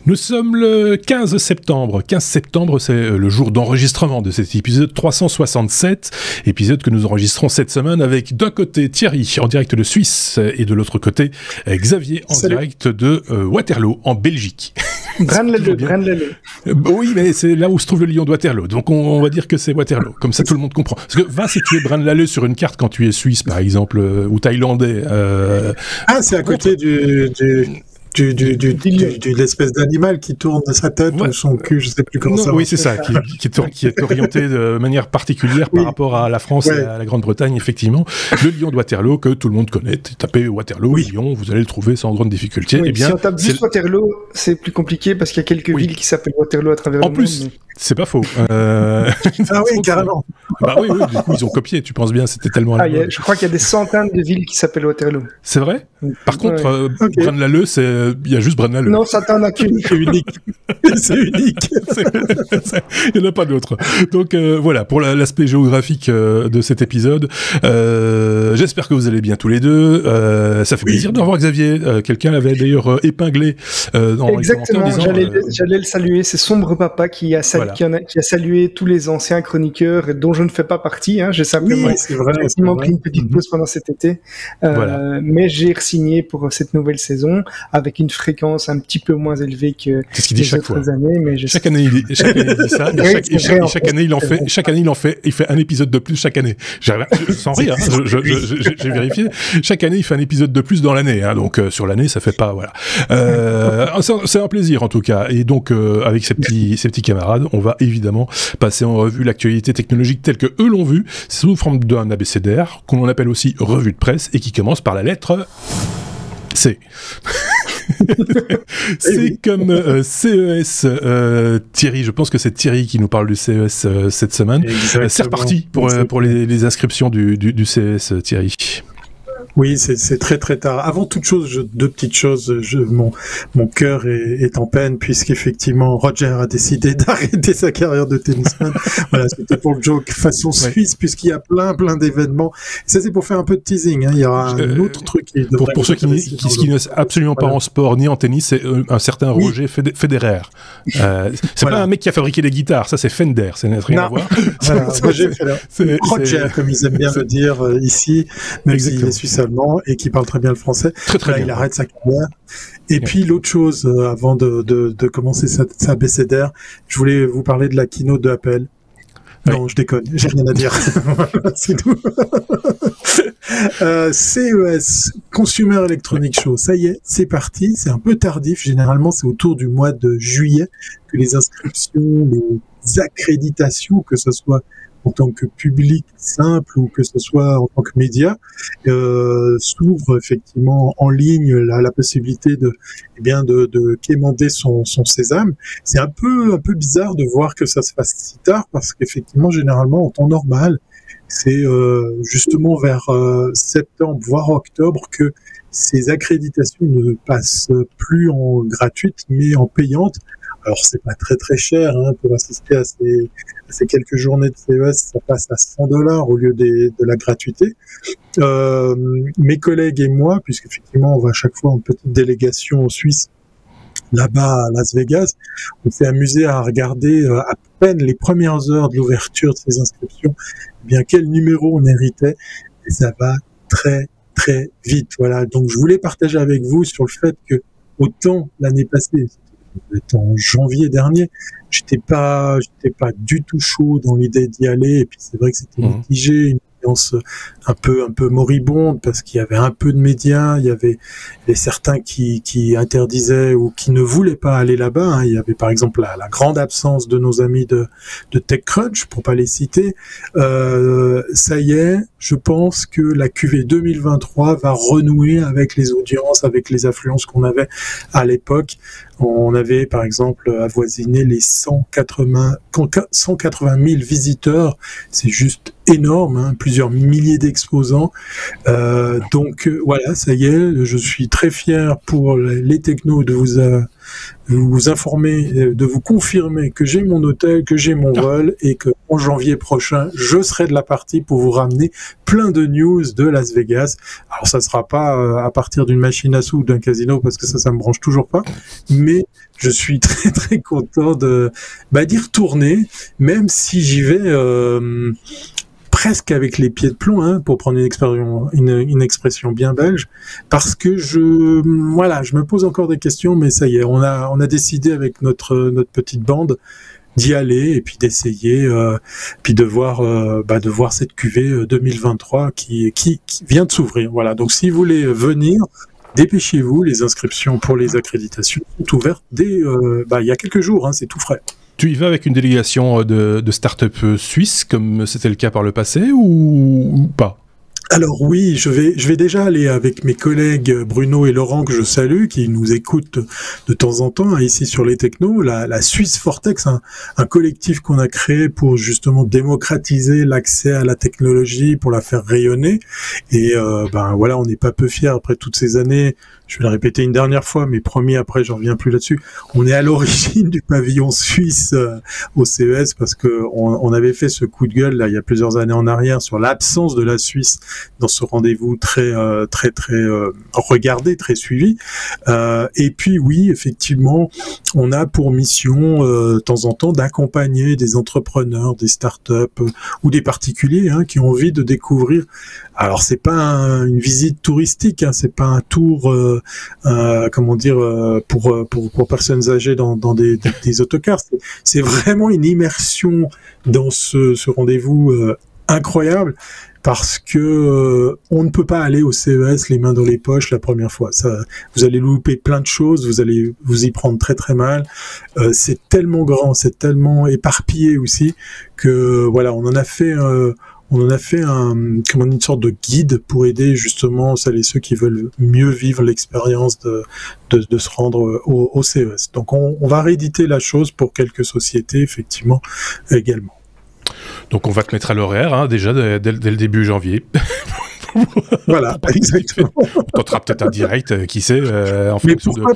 Nous sommes le 15 septembre. 15 septembre, c'est le jour d'enregistrement de cet épisode 367, épisode que nous enregistrons cette semaine avec d'un côté Thierry en direct de Suisse et de l'autre côté Xavier en direct de Waterloo en Belgique. Braine-l'Alleud. Oui, mais c'est là où se trouve le lion de Waterloo. Donc on va dire que c'est Waterloo. Comme ça tout le monde comprend. Parce que va situer Braine-l'Alleud sur une carte quand tu es suisse par exemple ou thaïlandais. C'est à côté de l'espèce d'animal qui tourne sa tête ou son cul, je sais plus comment ça va. Oui, c'est ça, qui est orienté de manière particulière par rapport à la France et à la Grande-Bretagne, effectivement. Le lion de Waterloo, que tout le monde connaît. Tapez Waterloo, Lyon, vous allez le trouver sans grande difficulté. Oui, eh bien, si on tape juste Waterloo, c'est plus compliqué parce qu'il y a quelques villes qui s'appellent Waterloo à travers le monde. En plus, c'est pas faux. Ah oui, carrément. Bah oui, du coup, ils ont copié, tu penses bien, c'était tellement... Je crois qu'il y a des centaines de villes qui s'appellent Waterloo. C'est vrai ? Par contre, Braine-l'Alleud, il y a juste Braine-l'Alleud. Non, ça t'en a qu'une. C'est unique. C'est unique. Il n'y en a pas d'autre. Donc voilà, pour l'aspect géographique de cet épisode. J'espère que vous allez bien tous les deux. Ça fait plaisir de revoir Xavier. Quelqu'un l'avait d'ailleurs épinglé dans Exactement, les commentaires en disant... j'allais le saluer. C'est Sombre Papa qui a salué tous les anciens chroniqueurs dont je ne fais pas partie. J'ai simplement pris une petite pause pendant cet été. Mais j'ai re-signé pour cette nouvelle saison avec une fréquence un petit peu moins élevée que les autres années. Mais chaque année, il dit ça. Chaque année, il fait un épisode de plus chaque année. Sans rire, j'ai vérifié. Chaque année, il fait un épisode de plus dans l'année. Donc sur l'année, ça fait pas... Voilà. C'est un plaisir en tout cas. Et donc, avec ces petits camarades, on va évidemment passer en revue l'actualité technologique telle que eux l'ont vue, sous forme d'un abécédaire, qu'on appelle aussi revue de presse, et qui commence par la lettre C. C'est comme CES. Thierry, je pense que c'est Thierry qui nous parle du CES cette semaine. C'est reparti pour les inscriptions du CES, Thierry. Oui, c'est très très tard. Avant toute chose, deux petites choses. Mon cœur est en peine puisqu'effectivement Roger a décidé d'arrêter sa carrière de tennisman. Voilà, c'était pour le joke façon suisse puisqu'il y a plein d'événements. Ça c'est pour faire un peu de teasing. Il y aura un autre truc qui pour ceux qui ne sont absolument pas en sport ni en tennis, c'est un certain Roger Federer. C'est pas un mec qui a fabriqué les guitares, ça c'est Fender, ça n'a rien à voir. Roger Federer, comme ils aiment bien le dire ici, même s'il est suisse allemand et qui parle très bien le français. Très bien. Il arrête sa carrière. Et puis l'autre chose, avant de commencer sa abécédaire, je voulais vous parler de la keynote de Apple. Non, je déconne, j'ai rien à dire. C'est tout. CES, Consumer Electronic Show, ça y est, c'est parti. C'est un peu tardif. Généralement, c'est autour du mois de juillet que les inscriptions, les accréditations, que ce soit en tant que public simple ou que ce soit en tant que média, s'ouvre effectivement en ligne la possibilité de quémander son sésame. C'est un peu bizarre de voir que ça se fasse si tard parce qu'effectivement, généralement, en temps normal, c'est justement vers septembre, voire octobre, que ces accréditations ne passent plus en gratuite, mais en payante. Alors, c'est pas très très cher pour assister à ces quelques journées de CES, ça passe à $100 au lieu de la gratuité. Mes collègues et moi, puisqu'effectivement, on va à chaque fois en petite délégation en Suisse, là-bas à Las Vegas, on s'est amusé à regarder à peine les premières heures de l'ouverture de ces inscriptions, bien quel numéro on héritait, et ça va très très vite. Voilà. Donc, je voulais partager avec vous sur le fait que autant l'année passée, en janvier dernier, j'étais pas du tout chaud dans l'idée d'y aller, et puis c'est vrai que c'était mitigé, une ambiance un peu moribonde parce qu'il y avait un peu de médias, il y avait certains qui interdisaient ou qui ne voulaient pas aller là-bas. Il y avait par exemple la grande absence de nos amis de TechCrunch, pour pas les citer. Ça y est, je pense que la QV 2023 va renouer avec les audiences, avec les affluences qu'on avait à l'époque. On avait par exemple avoisiné les 180 000 visiteurs. C'est juste énorme, hein, plusieurs milliers d'exposants. Donc voilà, ça y est, je suis très fier pour les technos de vous informer, de vous confirmer que j'ai mon hôtel, que j'ai mon vol et que en janvier prochain, je serai de la partie pour vous ramener plein de news de Las Vegas. Alors ça sera pas à partir d'une machine à sous ou d'un casino parce que ça me branche toujours pas, mais je suis très très content d'y retourner, même si j'y vais presque avec les pieds de plomb, hein, pour prendre une expression bien belge, parce que je me pose encore des questions, mais ça y est, on a décidé avec notre petite bande d'y aller et puis d'essayer, puis de voir cette cuvée 2023 qui vient de s'ouvrir. Voilà. Donc si vous voulez venir, dépêchez-vous, les inscriptions pour les accréditations sont ouvertes dès il y a quelques jours, hein, c'est tout frais. Tu y vas avec une délégation de start-up suisse, comme c'était le cas par le passé, ou pas ? Alors oui, je vais déjà aller avec mes collègues Bruno et Laurent, que je salue, qui nous écoutent de temps en temps, hein, ici sur les technos, la Suisse Vortex, un collectif qu'on a créé pour justement démocratiser l'accès à la technologie, pour la faire rayonner. Et on n'est pas peu fiers après toutes ces années. Je vais le répéter une dernière fois, mais promis, après, j'en reviens plus là-dessus. On est à l'origine du pavillon suisse au CES parce que on avait fait ce coup de gueule là il y a plusieurs années en arrière sur l'absence de la Suisse dans ce rendez-vous très regardé, très suivi. Et puis oui, effectivement, on a pour mission de temps en temps d'accompagner des entrepreneurs, des startups ou des particuliers, hein, qui ont envie de découvrir. Alors c'est pas une visite touristique, hein, c'est pas un tour pour personnes âgées dans des autocars. C'est vraiment une immersion dans ce rendez-vous incroyable, parce que on ne peut pas aller au CES les mains dans les poches la première fois. Ça, vous allez louper plein de choses, vous allez vous y prendre très très mal. C'est tellement grand, c'est tellement éparpillé aussi que voilà, on en a fait une sorte de guide pour aider justement celles et ceux qui veulent mieux vivre l'expérience de se rendre au CES. Donc on va rééditer la chose pour quelques sociétés, effectivement, également. Donc on va te mettre à l'horaire, hein, déjà dès le début janvier. Voilà, exactement. On tentera peut-être un direct, qui sait, en fonction de... Pourquoi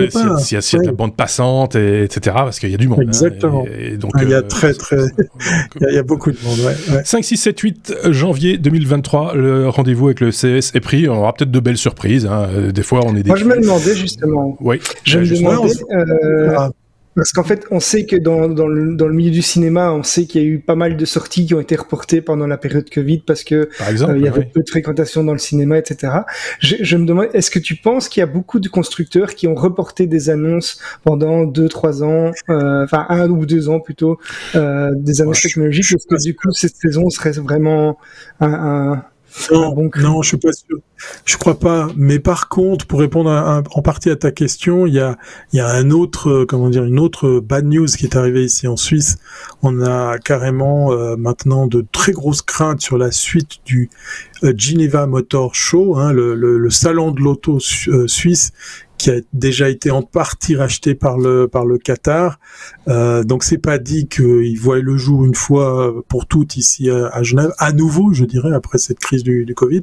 pas s'il y a de la bande passante, etc., parce qu'il y a du monde. Exactement. Hein, et donc, il y a il y a beaucoup de monde, ouais. 5, 6, 7, 8 janvier 2023, le rendez-vous avec le CES est pris. On aura peut-être de belles surprises, hein. Des fois, on est déçus. Moi, je me demandais, justement. Oui. Je me demandais... Parce qu'en fait, on sait que dans le milieu du cinéma, on sait qu'il y a eu pas mal de sorties qui ont été reportées pendant la période Covid parce que il y avait peu de fréquentation dans le cinéma, etc. Je me demande, est-ce que tu penses qu'il y a beaucoup de constructeurs qui ont reporté des annonces pendant 2-3 ans, 1 ou 2 ans plutôt, des annonces technologiques, parce que du coup, cette saison serait vraiment Non, je suis pas sûr. Je crois pas. Mais par contre, pour répondre en partie à ta question, il y a une autre bad news qui est arrivée ici en Suisse. On a carrément maintenant de très grosses craintes sur la suite du Geneva Motor Show, hein, le salon de l'auto suisse, qui a déjà été en partie racheté par le Qatar. Donc c'est pas dit qu'il voit le jour une fois pour toutes ici à Genève, à nouveau, je dirais, après cette crise du Covid.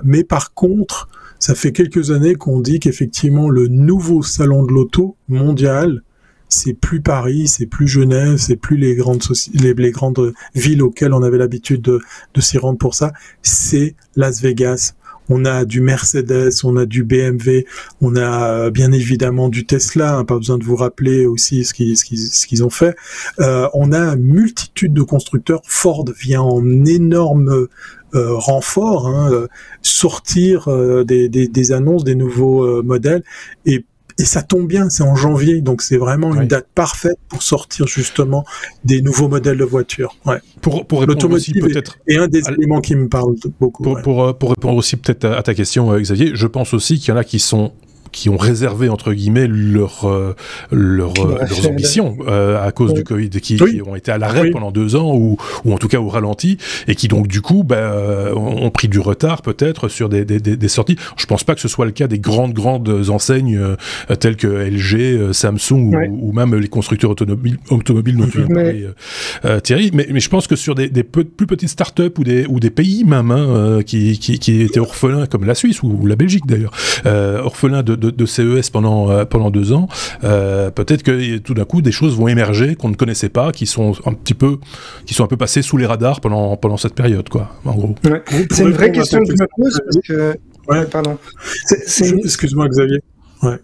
Mais par contre, ça fait quelques années qu'on dit qu'effectivement le nouveau salon de l'auto mondial, c'est plus Paris, c'est plus Genève, c'est plus les grandes villes auxquelles on avait l'habitude de s'y rendre pour ça, c'est Las Vegas. On a du Mercedes, on a du BMW, on a bien évidemment du Tesla, hein, pas besoin de vous rappeler aussi ce qu'ils ont fait. On a une multitude de constructeurs. Ford vient en énorme renfort, hein, sortir des annonces, des nouveaux modèles, et ça tombe bien, c'est en janvier, donc c'est vraiment une date parfaite pour sortir justement des nouveaux modèles de voitures. Ouais. Pour répondre aussi peut-être... Et un des éléments qui me parle beaucoup. Pour répondre aussi peut-être à ta question, Xavier, je pense aussi qu'il y en a qui sont ont réservé entre guillemets leurs ambitions à cause du Covid, et qui ont été à l'arrêt pendant 2 ans ou en tout cas au ralenti, et qui donc du coup ont pris du retard peut-être sur des sorties. Je pense pas que ce soit le cas des grandes enseignes telles que LG, Samsung ou même les constructeurs automobiles dont tu viens de parler, Thierry, mais je pense que sur des plus petites startups ou des pays même qui étaient orphelins comme la Suisse ou la Belgique d'ailleurs, orphelins de CES pendant 2 ans, peut-être que tout d'un coup des choses vont émerger qu'on ne connaissait pas, qui sont un peu passées sous les radars pendant cette période, quoi, en gros. Ouais. C'est une vraie question que je me pose parce que... pardon. Excuse-moi, Xavier. Ouais.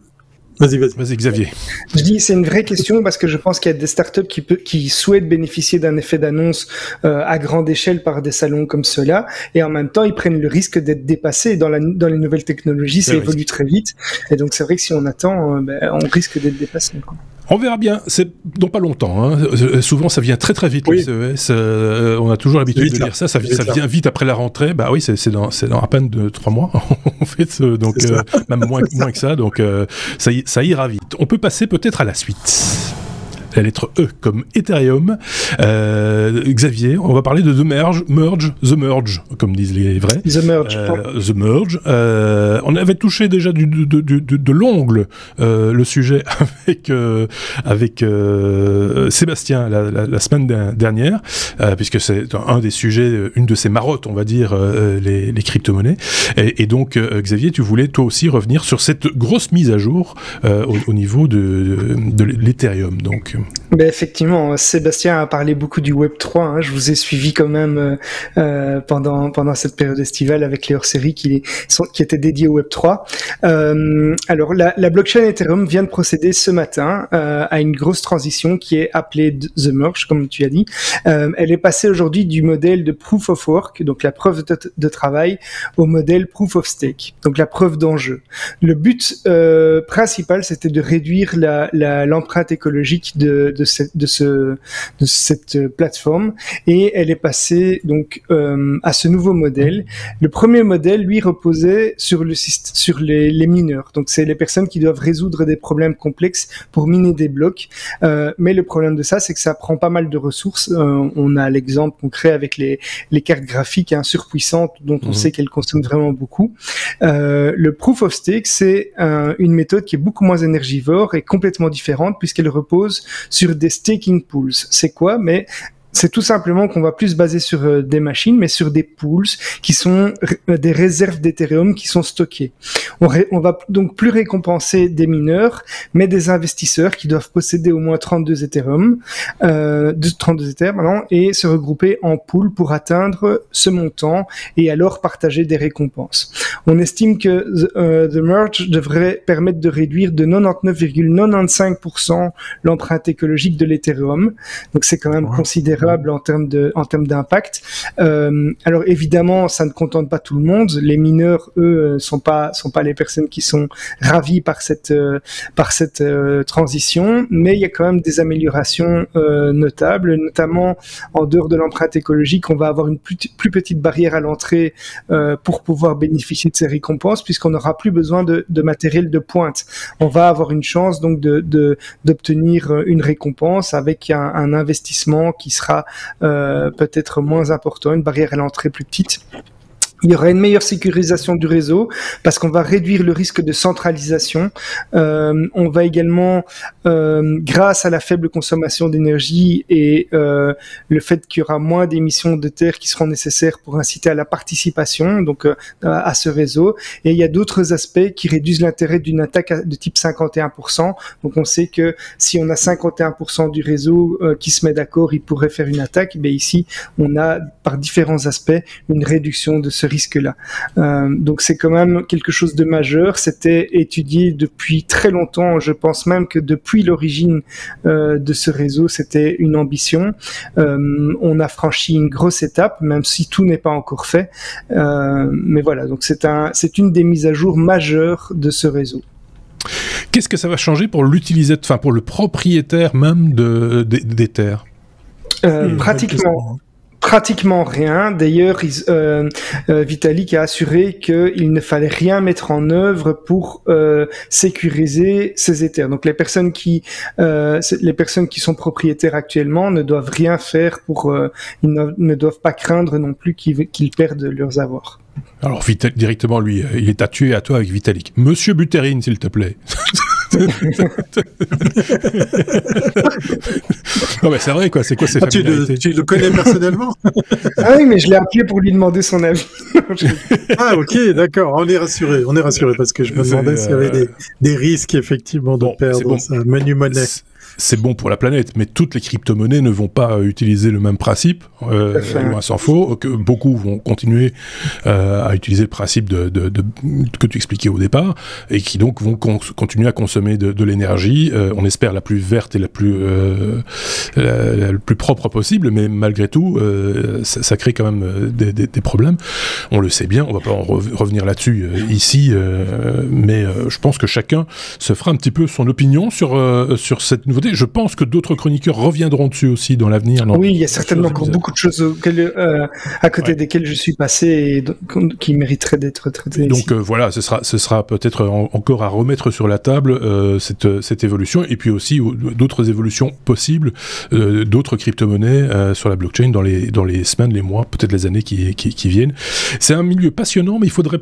Vas-y, Xavier. Je dis, c'est une vraie question parce que je pense qu'il y a des startups qui souhaitent bénéficier d'un effet d'annonce à grande échelle par des salons comme ceux-là, et en même temps, ils prennent le risque d'être dépassés. Dans les nouvelles technologies, ça évolue très vite, et donc c'est vrai que si on attend, on risque d'être dépassé, quoi. On verra bien, c'est dans pas longtemps. Hein. Souvent, ça vient très très vite, le CES. On a toujours l'habitude de dire ça vient vite après la rentrée. Bah oui, c'est dans à peine 3 mois, en fait. Donc, même moins que ça. Donc, ça ira vite. On peut passer peut-être à la suite. La lettre E comme Ethereum. Xavier, on va parler de The Merge, comme disent les vrais. The Merge. On avait touché déjà de l'ongle le sujet avec Sébastien la semaine dernière, puisque c'est un des sujets, une de ses marottes, on va dire, les crypto-monnaies. Et donc, Xavier, tu voulais toi aussi revenir sur cette grosse mise à jour au niveau de l'Ethereum, donc. Ben effectivement, Sébastien a parlé beaucoup du Web3. Hein. Je vous ai suivi quand même pendant cette période estivale avec les hors-séries qui étaient dédiées au Web3. Alors, la blockchain Ethereum vient de procéder ce matin à une grosse transition qui est appelée The Merge, comme tu as dit. Elle est passée aujourd'hui du modèle de Proof of Work, donc la preuve de travail, au modèle Proof of Stake, donc la preuve d'enjeu. Le but principal, c'était de réduire l'empreinte écologique de cette plateforme, et elle est passée donc à ce nouveau modèle. Le premier modèle, lui, reposait sur les mineurs. Donc c'est les personnes qui doivent résoudre des problèmes complexes pour miner des blocs. Mais le problème de ça, c'est que ça prend pas mal de ressources. On a l'exemple concret avec les cartes graphiques surpuissantes dont on sait qu'elles consomment vraiment beaucoup. Le Proof of Stake, c'est une méthode qui est beaucoup moins énergivore et complètement différente puisqu'elle repose sur des staking pools. C'est quoi? Mais c'est tout simplement qu'on va plus se baser sur des machines, mais sur des pools qui sont des réserves d'Ethereum qui sont stockées. On va donc plus récompenser des mineurs, mais des investisseurs qui doivent posséder au moins 32 Ethereum, 32 Ethers, et se regrouper en pool pour atteindre ce montant et alors partager des récompenses. On estime que The Merge devrait permettre de réduire de 99,95% l'empreinte écologique de l'Ethereum. Donc c'est quand même considérable en termes d'impact. Alors évidemment, ça ne contente pas tout le monde. Les mineurs, eux, sont pas les personnes qui sont ravies par cette transition, mais il y a quand même des améliorations notables, notamment en dehors de l'empreinte écologique. On va avoir une plus petite barrière à l'entrée pour pouvoir bénéficier de ces récompenses, puisqu'on n'aura plus besoin de matériel de pointe. On va avoir une chance donc d'obtenir une récompense avec un investissement qui sera peut-être moins important, une barrière à l'entrée plus petite. Il y aura une meilleure sécurisation du réseau parce qu'on va réduire le risque de centralisation. On va également, grâce à la faible consommation d'énergie et le fait qu'il y aura moins d'émissions de terre qui seront nécessaires pour inciter à la participation donc à ce réseau. Et il y a d'autres aspects qui réduisent l'intérêt d'une attaque de type 51%. Donc on sait que si on a 51% du réseau qui se met d'accord, il pourrait faire une attaque. Mais ici, on a par différents aspects une réduction de ce risque-là. Donc c'est quand même quelque chose de majeur. C'était étudié depuis très longtemps. Je pense même que depuis l'origine de ce réseau, c'était une ambition. On a franchi une grosse étape, même si tout n'est pas encore fait. Mais voilà, donc c'est une des mises à jour majeures de ce réseau. Qu'est-ce que ça va changer pour l'utilisateur, pour le propriétaire même d'Ether ? Pratiquement rien. D'ailleurs, Vitalik a assuré qu'il ne fallait rien mettre en œuvre pour sécuriser ces Ethers. Donc les personnes qui sont propriétaires actuellement ne doivent rien faire ils ne doivent pas craindre non plus qu'ils perdent leurs avoirs. Alors directement, lui, il est à tuer à toi avec Vitalik. Monsieur Buterin, s'il te plaît. Non mais c'est vrai quoi, c'est quoi ces familiarités? Tu le connais personnellement? Ah oui, mais je l'ai appelé pour lui demander son avis. Ah ok, d'accord, on est rassuré parce que je me demandais s'il y avait des risques effectivement de perdre sa menu-monnaie. C'est bon pour la planète, mais toutes les crypto-monnaies ne vont pas utiliser le même principe, loin s'en faut, que beaucoup vont continuer à utiliser le principe que tu expliquais au départ, et qui donc vont continuer à consommer de l'énergie, on espère la plus verte et la plus propre possible, mais malgré tout, ça crée quand même des problèmes. On le sait bien, on va pas en revenir là-dessus ici, mais je pense que chacun se fera un petit peu son opinion sur cette nouveauté. Je pense que d'autres chroniqueurs reviendront dessus aussi dans l'avenir. Oui, il y a certainement encore beaucoup de choses à côté desquelles je suis passé et qui mériteraient d'être traitées. Donc voilà, ce sera peut-être encore à remettre sur la table cette évolution, et puis aussi d'autres évolutions possibles, d'autres crypto-monnaies sur la blockchain dans les semaines, les mois, peut-être les années qui viennent. C'est un milieu passionnant, mais il faudrait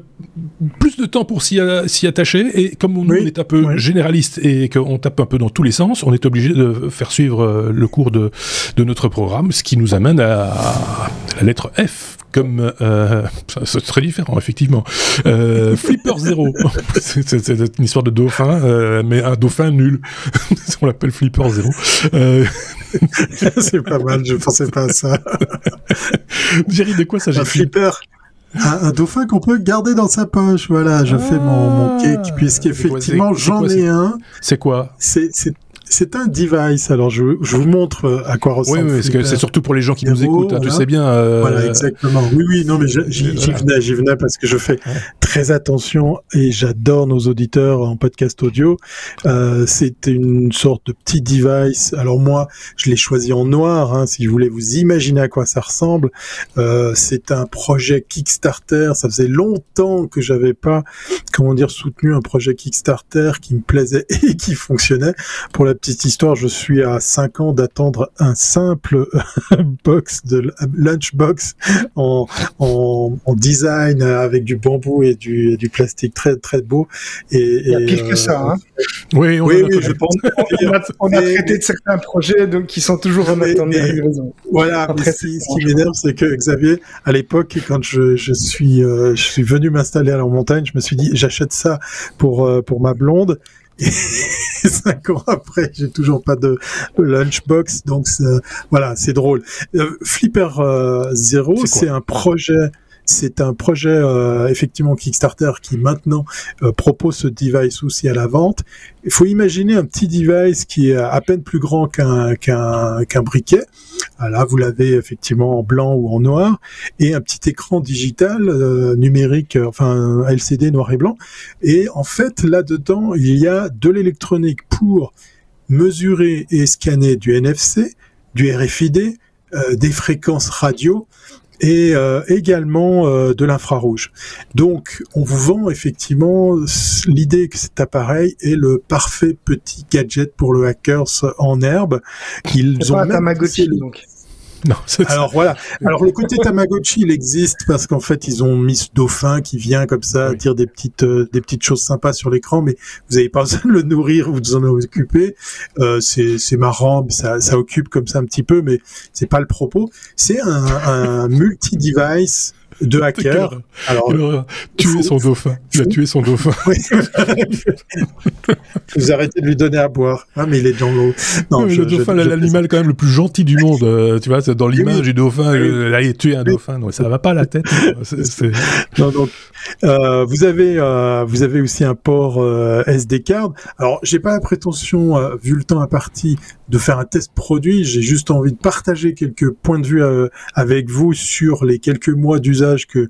plus de temps pour s'y attacher, et comme on est un peu généraliste et qu'on tape un peu dans tous les sens, on est obligé de faire suivre le cours de notre programme, ce qui nous amène à la lettre F, comme c'est très différent effectivement. Flipper 0, c'est une histoire de dauphin, mais un dauphin nul. On l'appelle Flipper 0. C'est pas mal, je pensais pas à ça. Jerry, de quoi s'agit-il? Un flipper. Un dauphin qu'on peut garder dans sa poche, voilà, je fais mon cake, puisqu'effectivement j'en ai un. C'est quoi? C'est un device. Alors, je vous montre à quoi ressemble. Oui, parce que c'est surtout pour les gens qui nous écoutent, hein, tu sais bien. Voilà, exactement. Oui, non, mais j'y venais parce que je fais très attention et j'adore nos auditeurs en podcast audio. C'est une sorte de petit device. Alors moi, je l'ai choisi en noir, hein, si vous voulez vous imaginer à quoi ça ressemble. C'est un projet Kickstarter. Ça faisait longtemps que j'avais pas, soutenu un projet Kickstarter qui me plaisait et qui fonctionnait. Pour la petite histoire, je suis à 5 ans d'attendre un simple lunchbox en design avec du bambou et du plastique très très beau. Il y a pire que ça, hein. Oui, je pense. On a traité de certains projets donc qui sont toujours en attente de livraison. Voilà. Après, ce qui m'énerve, c'est que Xavier, à l'époque, quand je suis venu m'installer à la montagne, je me suis dit, j'achète ça pour ma blonde. Et 5 ans après, j'ai toujours pas de lunchbox, donc voilà, c'est drôle. Flipper 0, c'est un projet. C'est un projet effectivement Kickstarter qui maintenant propose ce device aussi à la vente. Il faut imaginer un petit device qui est à peine plus grand qu'un briquet. Là, vous l'avez effectivement en blanc ou en noir, et un petit écran digital numérique, enfin LCD noir et blanc. Et en fait, là-dedans, il y a de l'électronique pour mesurer et scanner du NFC, du RFID, des fréquences radio, et également de l'infrarouge. Donc, on vous vend effectivement l'idée que cet appareil est le parfait petit gadget pour le hackers en herbe. Ils ont même Tamagotchi, donc. Non, alors voilà. Alors le côté Tamagotchi, il existe parce qu'en fait ils ont mis ce dauphin qui vient comme ça dire des petites choses sympas sur l'écran, mais vous n'avez pas besoin de le nourrir, vous en occuper. C'est marrant, ça occupe comme ça un petit peu, mais c'est pas le propos. C'est un multi-device de hacker. Alors, il a tué son dauphin. Il a tué son dauphin. Vous arrêtez de lui donner à boire. Ah, mais il est dans l'eau. Non, le dauphin, l'animal quand même le plus gentil du monde. Tu vois, dans l'image du dauphin, là, il a tué un dauphin. Donc, ça va pas à la tête. Non, donc, vous avez aussi un port SD card. Alors, j'ai pas la prétention, vu le temps imparti, de faire un test produit. J'ai juste envie de partager quelques points de vue avec vous sur les quelques mois d'usage que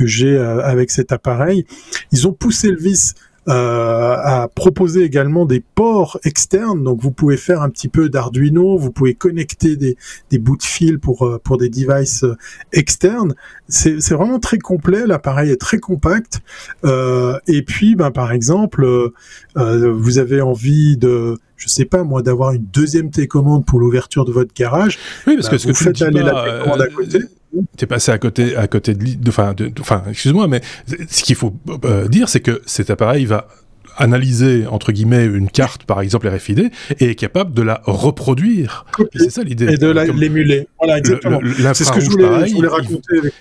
j'ai avec cet appareil. Ils ont poussé le vice a proposé également des ports externes. Donc vous pouvez faire un petit peu d'Arduino, vous pouvez connecter des bouts de fil pour des devices externes. C'est vraiment très complet, l'appareil est très compact. Et puis, par exemple, vous avez envie de, je sais pas moi, d'avoir une deuxième télécommande pour l'ouverture de votre garage. Oui, parce que ce vous que tu faites dis aller pas, la télécommande à côté. T'es passé à côté enfin, excuse-moi, mais ce qu'il faut dire, c'est que cet appareil va analyser, entre guillemets, une carte, par exemple RFID, et est capable de la reproduire. Et c'est ça l'idée. Et de l'émuler. Voilà, exactement. C'est ce que je voulais raconter.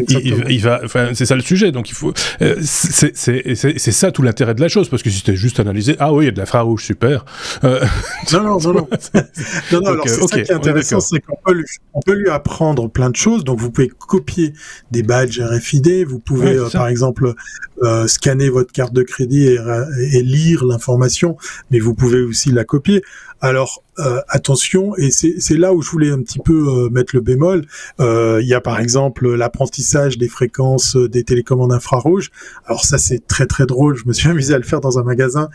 Il va, enfin, c'est ça le sujet. Donc il faut, c'est ça tout l'intérêt de la chose, parce que si c'était juste analysé, ah oui, il y a de l'infrarouge, super. Non. Alors c'est ça qui est intéressant, c'est qu'on peut lui apprendre plein de choses. Donc vous pouvez copier des badges RFID, vous pouvez par exemple scanner votre carte de crédit et lire l'information, mais vous pouvez aussi la copier. Alors attention, et c'est là où je voulais un petit peu mettre le bémol. Il y a par exemple l'apprentissage des fréquences des télécommandes infrarouges. Alors ça c'est très très drôle, je me suis amusé à le faire dans un magasin.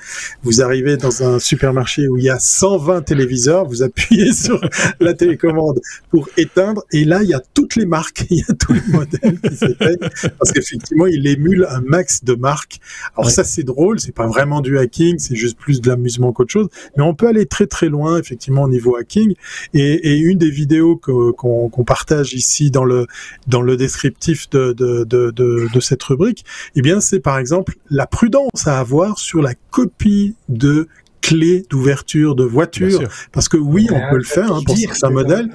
Vous arrivez dans un supermarché où il y a 120 téléviseurs, vous appuyez sur la télécommande pour éteindre, et là il y a toutes les marques, il y a tous les modèles qui s'éteignent, parce qu'effectivement il émule un max de marques. Alors ça c'est drôle, c'est pas vraiment du hacking, c'est juste plus de l'amusement qu'autre chose, mais on peut aller très très loin effectivement au niveau hacking, et une des vidéos qu'on partage ici dans le descriptif de cette rubrique, eh bien c'est par exemple la prudence à avoir sur la copie de clés d'ouverture de voiture, parce que oui on peut le faire pour certains modèles.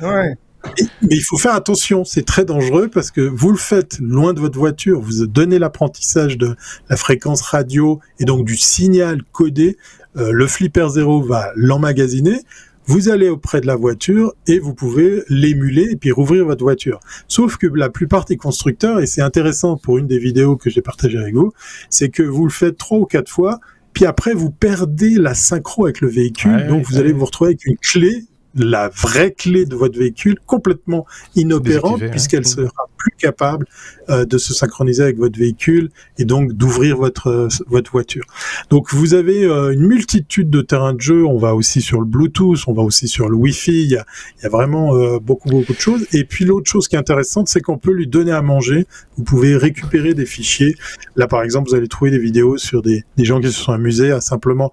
Mais il faut faire attention, c'est très dangereux parce que vous le faites loin de votre voiture, vous donnez l'apprentissage de la fréquence radio et donc du signal codé, le Flipper 0 va l'emmagasiner, vous allez auprès de la voiture et vous pouvez l'émuler et puis rouvrir votre voiture. Sauf que la plupart des constructeurs, et c'est intéressant pour une des vidéos que j'ai partagées avec vous, c'est que vous le faites 3 ou 4 fois, puis après vous perdez la synchro avec le véhicule, donc vous allez vous retrouver avec une clé, la vraie clé de votre véhicule complètement inopérante, puisqu'elle sera plus capable de se synchroniser avec votre véhicule et donc d'ouvrir votre voiture. Donc vous avez une multitude de terrains de jeu, on va aussi sur le Bluetooth, on va aussi sur le Wi-Fi, il y a vraiment beaucoup de choses. Et puis l'autre chose qui est intéressante, c'est qu'on peut lui donner à manger, vous pouvez récupérer des fichiers. Là par exemple, vous allez trouver des vidéos sur des gens qui se sont amusés à simplement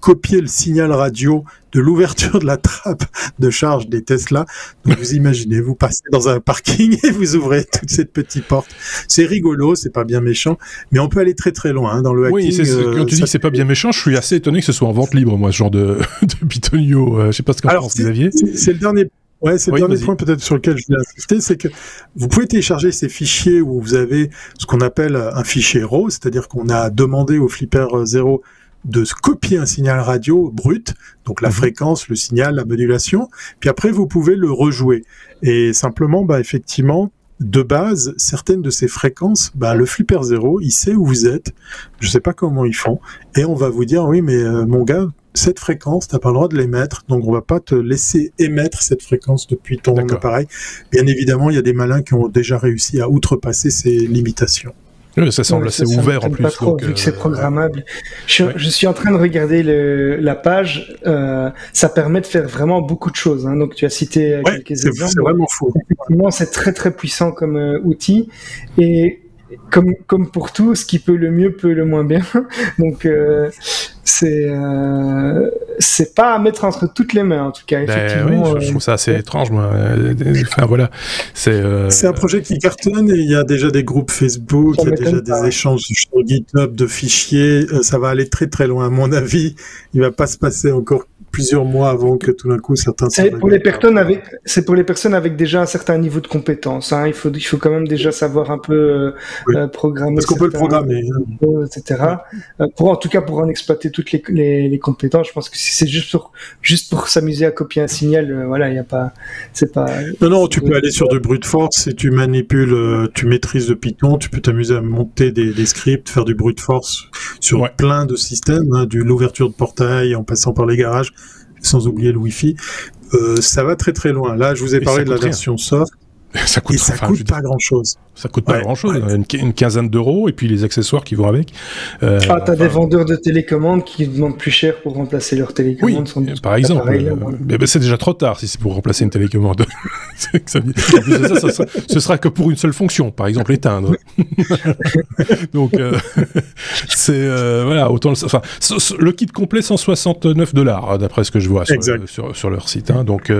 copier le signal radio de l'ouverture de la trappe de charge des Tesla. Donc vous imaginez, vous passez dans un parking et vous ouvrez toute cette petite porte. C'est rigolo, c'est pas bien méchant, mais on peut aller très très loin dans le hacking. Oui, quand tu dis que c'est pas bien méchant, je suis assez étonné que ce soit en vente libre, moi, ce genre de bitonio. Je sais pas ce qu'en pense Xavier. C'est le dernier. Ouais, c'est le dernier point peut-être sur lequel je voulais insister, c'est que vous pouvez télécharger ces fichiers où vous avez ce qu'on appelle un fichier RAW, c'est-à-dire qu'on a demandé au Flipper 0 de copier un signal radio brut, donc la fréquence, le signal, la modulation, puis après vous pouvez le rejouer. Et simplement, effectivement, de base, certaines de ces fréquences, le Flipper 0, il sait où vous êtes, je sais pas comment ils font, et on va vous dire, oui mais mon gars, cette fréquence, t'as pas le droit de l'émettre, donc on va pas te laisser émettre cette fréquence depuis ton appareil. Bien évidemment, il y a des malins qui ont déjà réussi à outrepasser ces limitations. Oui, ça semble assez ouvert en plus. Pas trop, vu que c'est programmable. Je suis en train de regarder la page. Ça permet de faire vraiment beaucoup de choses. Donc tu as cité quelques exemples. C'est vraiment fou. Effectivement, c'est très très puissant comme outil. Et comme pour tout, ce qui peut le mieux peut le moins bien. Donc c'est pas à mettre entre toutes les mains en tout cas. Effectivement, je trouve ça assez étrange, moi. Enfin voilà, c'est un projet qui cartonne et il y a déjà des groupes Facebook, il y a déjà des échanges sur GitHub de fichiers. Ça va aller très très loin à mon avis. Il va pas se passer encore plusieurs mois avant que tout d'un coup certains. C'est pour les personnes avec déjà un certain niveau de compétence. Il faut quand même déjà savoir un peu programmer. Parce qu'on peut le programmer, etc. En tout cas, pour en exploiter toutes les compétences, je pense que si c'est juste pour s'amuser à copier un signal, il y a pas, c'est pas. Non, tu peux aller sur du brute force. Si tu manipules, tu maîtrises le Python, tu peux t'amuser à monter des scripts, faire du brute force sur plein de systèmes, de l'ouverture de portail en passant par les garages, sans oublier le Wi-Fi. Ça va très très loin. Là, je vous ai parlé de la version soft. Ça coûte pas grand-chose. Ça coûte pas grand-chose, une quinzaine d'euros, et puis les accessoires qui vont avec. T'as des vendeurs de télécommandes qui demandent plus cher pour remplacer leur télécommande. Oui, par exemple. C'est déjà trop tard si c'est pour remplacer une télécommande. Ce sera que pour une seule fonction, par exemple éteindre. Donc, voilà, autant le kit complet, $169, d'après ce que je vois sur leur site. Hein. Donc,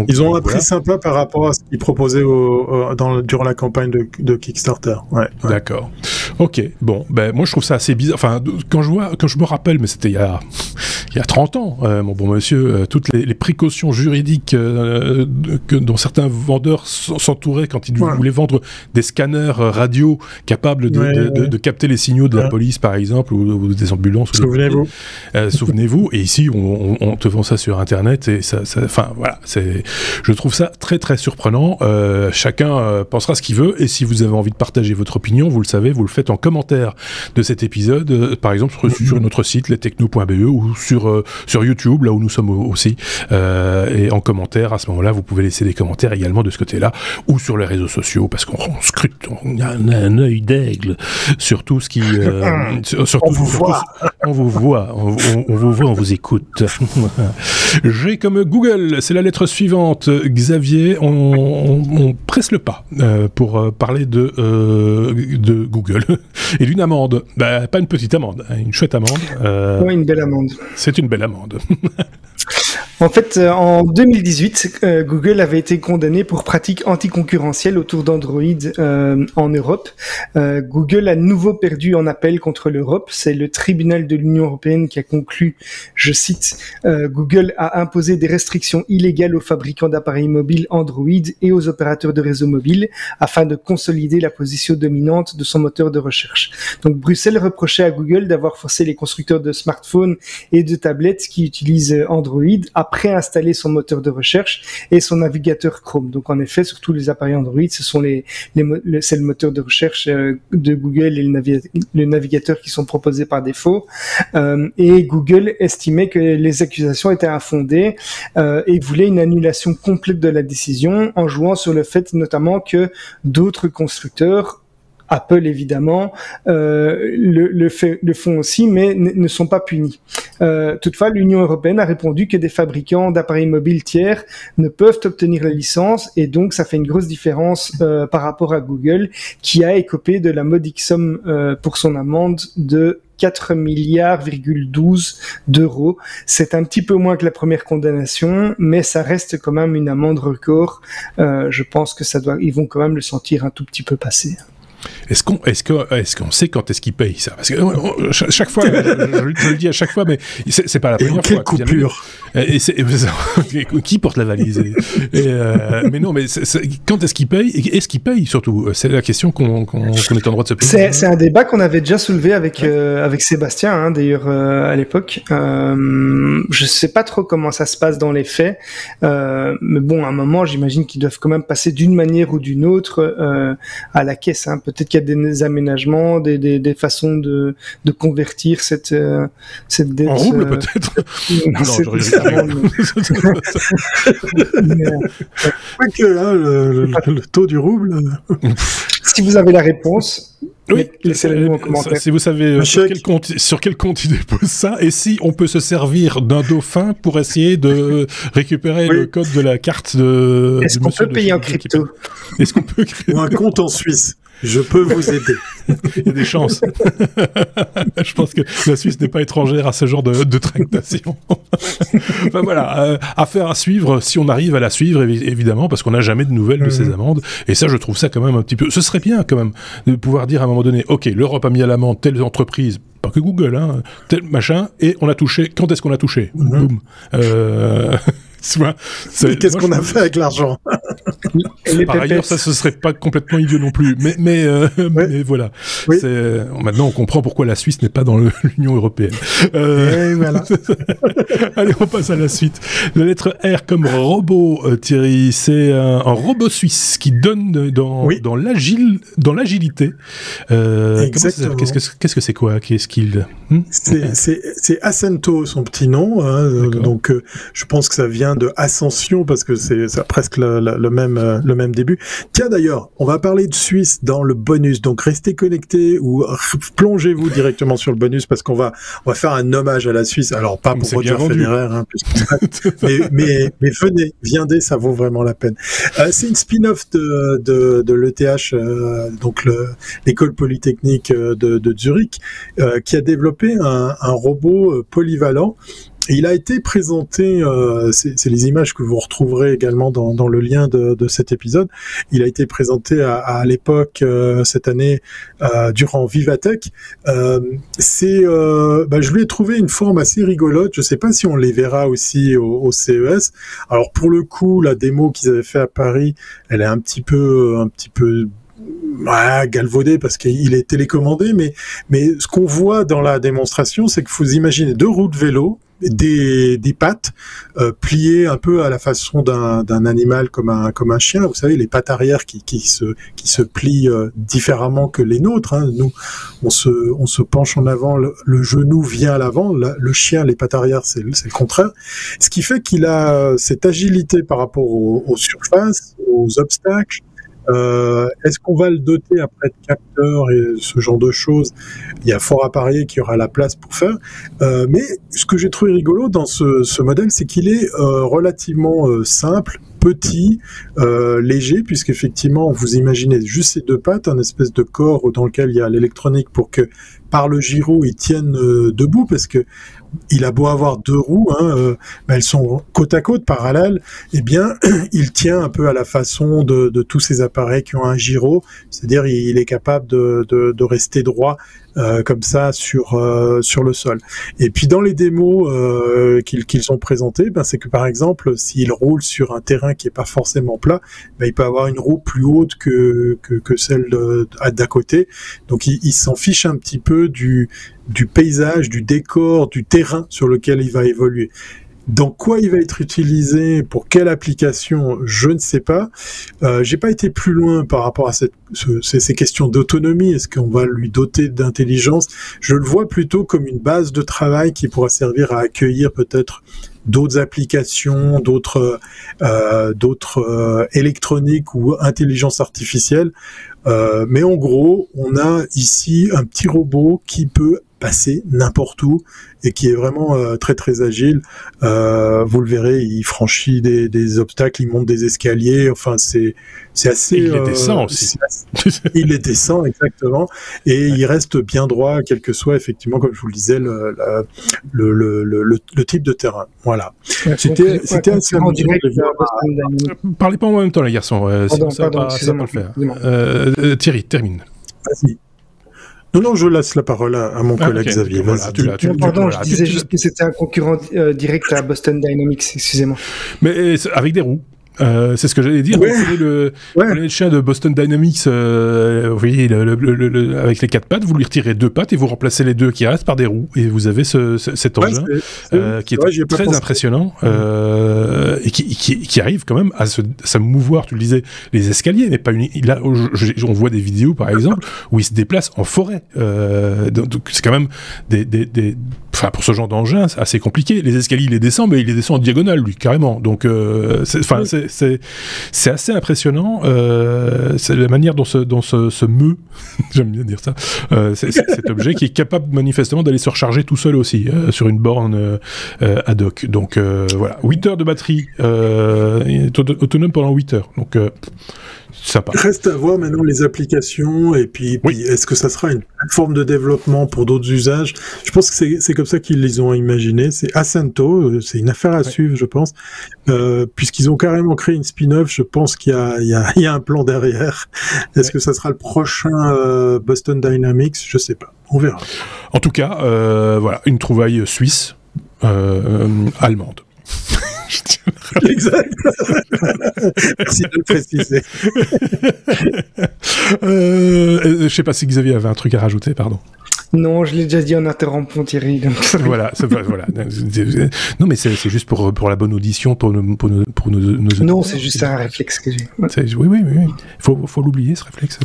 ils ont un prix sympa par rapport à ce qu'ils proposaient durant la campagne de Kickstarter. Ouais. D'accord. Ok. Bon, moi je trouve ça assez bizarre. Enfin, quand je me rappelle, mais c'était il y a 30 ans, mon bon monsieur, toutes les précautions juridiques dont certains vendeurs s'entouraient quand ils voulaient vendre des scanners radio capables de capter les signaux de la police, par exemple, ou des ambulances. Souvenez-vous. Souvenez-vous. Et ici, on te vend ça sur Internet, et enfin voilà, je trouve ça très très surprenant. Chacun pensera ce qu'il veut, et si vous avez envie de partager votre opinion, vous le savez, vous le faites en commentaire de cet épisode, par exemple sur notre site lestechno.be ou sur YouTube, là où nous sommes aussi, et en commentaire, à ce moment-là, vous pouvez laisser des commentaires également de ce côté-là, ou sur les réseaux sociaux, parce qu'on scrute, on a un œil d'aigle sur tout ce qui... on vous voit. On vous voit, on vous écoute. G comme Google, c'est la lettre suivante. Xavier, on presse le pas pour parler de Google et d'une amende. Pas une petite amende, une chouette amende. Oui, une belle amende. C'est une belle amende. En fait, en 2018, Google avait été condamné pour pratiques anticoncurrentielles autour d'Android en Europe. Google a de nouveau perdu en appel contre l'Europe. C'est le tribunal de l'Union européenne qui a conclu, je cite, Google a imposé des restrictions illégales aux fabricants d'appareils mobiles Android et aux opérateurs de réseaux mobiles afin de consolider la position dominante de son moteur de recherche. Donc Bruxelles reprochait à Google d'avoir forcé les constructeurs de smartphones et de tablettes qui utilisent Android à préinstaller son moteur de recherche et son navigateur Chrome. Donc en effet, sur tous les appareils Android, c'est le moteur de recherche de Google et le navigateur qui sont proposés par défaut. Et Google estimait que les accusations étaient infondées et voulait une annulation complète de la décision en jouant sur le fait notamment que d'autres constructeurs, Apple évidemment, le font aussi, mais ne sont pas punis. Toutefois, l'Union européenne a répondu que des fabricants d'appareils mobiles tiers ne peuvent obtenir la licence, et donc ça fait une grosse différence par rapport à Google, qui a écopé de la modique somme pour son amende de 4,12 milliards d'euros. C'est un petit peu moins que la première condamnation, mais ça reste quand même une amende record. Je pense que ils vont quand même le sentir un tout petit peu passer. Est-ce qu'on sait quand est-ce qu'ils payent ça? Parce que chaque fois, je le dis à chaque fois, mais c'est pas la première fois. Coupure. Qui porte la valise? Mais non, mais quand est-ce qu'ils payent? Et est-ce qu'ils payent surtout? C'est la question qu'on est en droit de se poser. C'est un débat qu'on avait déjà soulevé avec Sébastien, hein, d'ailleurs, à l'époque. Je sais pas trop comment ça se passe dans les faits, mais bon, à un moment, j'imagine qu'ils doivent quand même passer d'une manière ou d'une autre à la caisse. Hein. Peut-être qu'il y a des aménagements, des façons de convertir cette dette. En rouble, peut-être. Non, le taux du rouble. Si vous avez la réponse, oui, laissez-la nous en commentaire. Si vous savez sur quel compte il dépose ça, et si on peut se servir d'un dauphin pour essayer de récupérer le code de la carte de. Est-ce qu'on peut payer en crypto? Est-ce qu'on peut ou un compte en Suisse? Je peux vous aider. Il y a des chances. Je pense que la Suisse n'est pas étrangère à ce genre de tractation. Enfin voilà, affaire à suivre, si on arrive à la suivre, évidemment, parce qu'on n'a jamais de nouvelles de ces amendes. Et ça, je trouve ça quand même un petit peu... Ce serait bien quand même de pouvoir dire à un moment donné, ok, l'Europe a mis à l'amende telle entreprise, pas que Google, hein, tel machin, et on a touché... Quand est-ce qu'on a touché? Boum. Qu'est-ce qu'on a fait avec l'argent? Par ailleurs, ça ce serait pas complètement idiot non plus, mais voilà. Oui. Maintenant, on comprend pourquoi la Suisse n'est pas dans l'Union européenne. Voilà. Allez, on passe à la suite. La lettre R comme robot, Thierry, c'est un robot suisse qui donne dans l'agilité. Exactement. Qu'est-ce que c'est quoi? Qu'est-ce qu'il C'est Ascento, son petit nom. Hein, donc, je pense que ça vient de Ascension, parce que c'est presque le le même début. Tiens, d'ailleurs, on va parler de Suisse dans le bonus, donc restez connectés ou plongez-vous directement sur le bonus parce qu'on va faire un hommage à la Suisse. Alors, pas pour Roger Federer, hein, mais venez, viendez, ça vaut vraiment la peine. C'est une spin-off de l'ETH, donc l'école polytechnique de Zurich, qui a développé un robot polyvalent. Et il a été présenté, c'est les images que vous retrouverez également dans le lien de cet épisode. Il a été présenté à l'époque, cette année, durant Vivatech. Je lui ai trouvé une forme assez rigolote. Je sais pas si on les verra aussi au CES. Alors pour le coup, la démo qu'ils avaient fait à Paris, elle est un petit peu galvaudé parce qu'il est télécommandé, mais ce qu'on voit dans la démonstration, c'est que vous imaginez 2 roues de vélo, des pattes pliées un peu à la façon d'un animal comme un chien. Vous savez, les pattes arrière qui se plient différemment que les nôtres. Hein. Nous, on se penche en avant, le genou vient à l'avant. Le chien, les pattes arrière, c'est le contraire. Ce qui fait qu'il a cette agilité par rapport aux surfaces, aux obstacles. Est-ce qu'on va le doter après de capteurs et ce genre de choses? Il y a fort à parier qu'il y aura la place pour faire. Mais ce que j'ai trouvé rigolo dans ce modèle, c'est qu'il est relativement simple, petit, léger, puisqu'effectivement, vous imaginez juste ces 2 pattes, un espèce de corps dans lequel il y a l'électronique pour que par le gyro, ils tiennent debout, parce que il a beau avoir 2 roues, mais elles sont côte à côte, parallèles, eh bien, il tient un peu à la façon de tous ces appareils qui ont un gyro, c'est-à-dire il est capable de rester droit comme ça sur le sol. Et puis dans les démos qu'ils ont présentées, c'est que par exemple, s'il roule sur un terrain qui est pas forcément plat, il peut avoir une roue plus haute que celle d'à côté. Donc il s'en fiche un petit peu du paysage, du décor, du terrain sur lequel il va évoluer. Dans quoi il va être utilisé, pour quelle application, je ne sais pas. J'ai pas été plus loin par rapport à ces questions d'autonomie. Est-ce qu'on va lui doter d'intelligence? Je le vois plutôt comme une base de travail qui pourra servir à accueillir peut-être d'autres applications, d'autres électroniques ou intelligence artificielle. Mais en gros, on a ici un petit robot qui peut passer n'importe où et qui est vraiment très très agile. Vous le verrez, il franchit des obstacles, il monte des escaliers. Enfin, c'est assez. Et il les descend aussi. Il les descend exactement, et il reste bien droit, quel que soit effectivement, comme je vous le disais, le type de terrain. Voilà. C'était assez amusant de voir. Parlez pas en même temps, les garçons. Ça va pas le faire. Thierry, termine. Vas-y. Non, je laisse la parole à mon collègue Xavier. Voilà, je disais juste que c'était un concurrent direct à Boston Dynamics, excusez-moi. Mais avec des roues. C'est ce que j'allais dire. Ouais. Vous prenez le chien de Boston Dynamics, vous voyez, avec les 4 pattes, vous lui retirez 2 pattes et vous remplacez les 2 qui restent par des roues. Et vous avez cet engin qui est très impressionnant et qui arrive quand même à se mouvoir, tu le disais, les escaliers. Mais pas là, on voit des vidéos, par exemple, où il se déplace en forêt. Donc c'est quand même pour ce genre d'engin, c'est assez compliqué. Les escaliers, il les descend, mais il les descend en diagonale, lui, carrément. Donc, c'est assez impressionnant. C'est la manière dont se meut, j'aime bien dire ça, cet objet qui est capable manifestement d'aller se recharger tout seul aussi sur une borne ad hoc. Donc voilà, 8 heures de batterie, autonome pendant 8 heures. Donc sympa. Reste à voir maintenant les applications et puis est-ce que ça sera une plateforme de développement pour d'autres usages? Je pense que c'est comme ça qu'ils les ont imaginés. C'est Ascento, c'est une affaire à suivre, je pense, puisqu'ils ont carrément créé une spin-off. Je pense qu'il y a un plan derrière. Est-ce que ça sera le prochain Boston Dynamics? Je sais pas. On verra. En tout cas, voilà, une trouvaille suisse allemande. Exact. Merci de le préciser. Je sais pas si Xavier avait un truc à rajouter, pardon. Non, je l'ai déjà dit en interrompant Thierry. Donc... voilà. Non, mais c'est juste pour la bonne audition, pour nos non, c'est juste un réflexe que j'ai. Oui. Faut l'oublier, ce réflexe.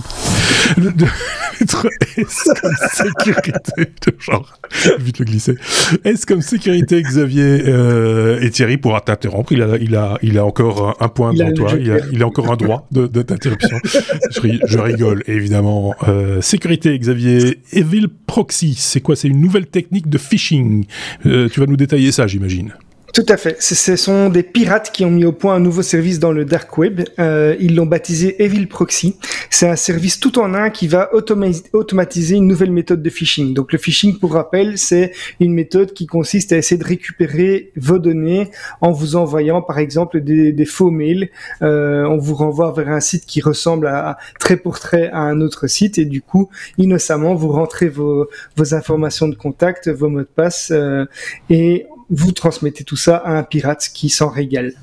lettre S comme sécurité, genre, vite le glisser. S comme sécurité, Xavier et Thierry pourra t'interrompre. Il a encore un point devant toi. Il a encore un droit de d'interruption. Je rigole, évidemment. Sécurité, Xavier. Evil Proxy, c'est quoi? C'est une nouvelle technique de phishing. Tu vas nous détailler ça, j'imagine. Tout à fait. Ce sont des pirates qui ont mis au point un nouveau service dans le dark web. Ils l'ont baptisé Evil Proxy. C'est un service tout en un qui va automatiser une nouvelle méthode de phishing. Donc le phishing, pour rappel, c'est une méthode qui consiste à essayer de récupérer vos données en vous envoyant, par exemple, des faux mails. On vous renvoie vers un site qui ressemble trait pour trait à un autre site, et du coup, innocemment, vous rentrez vos informations de contact, vos mots de passe, et vous transmettez tout ça à un pirate qui s'en régale.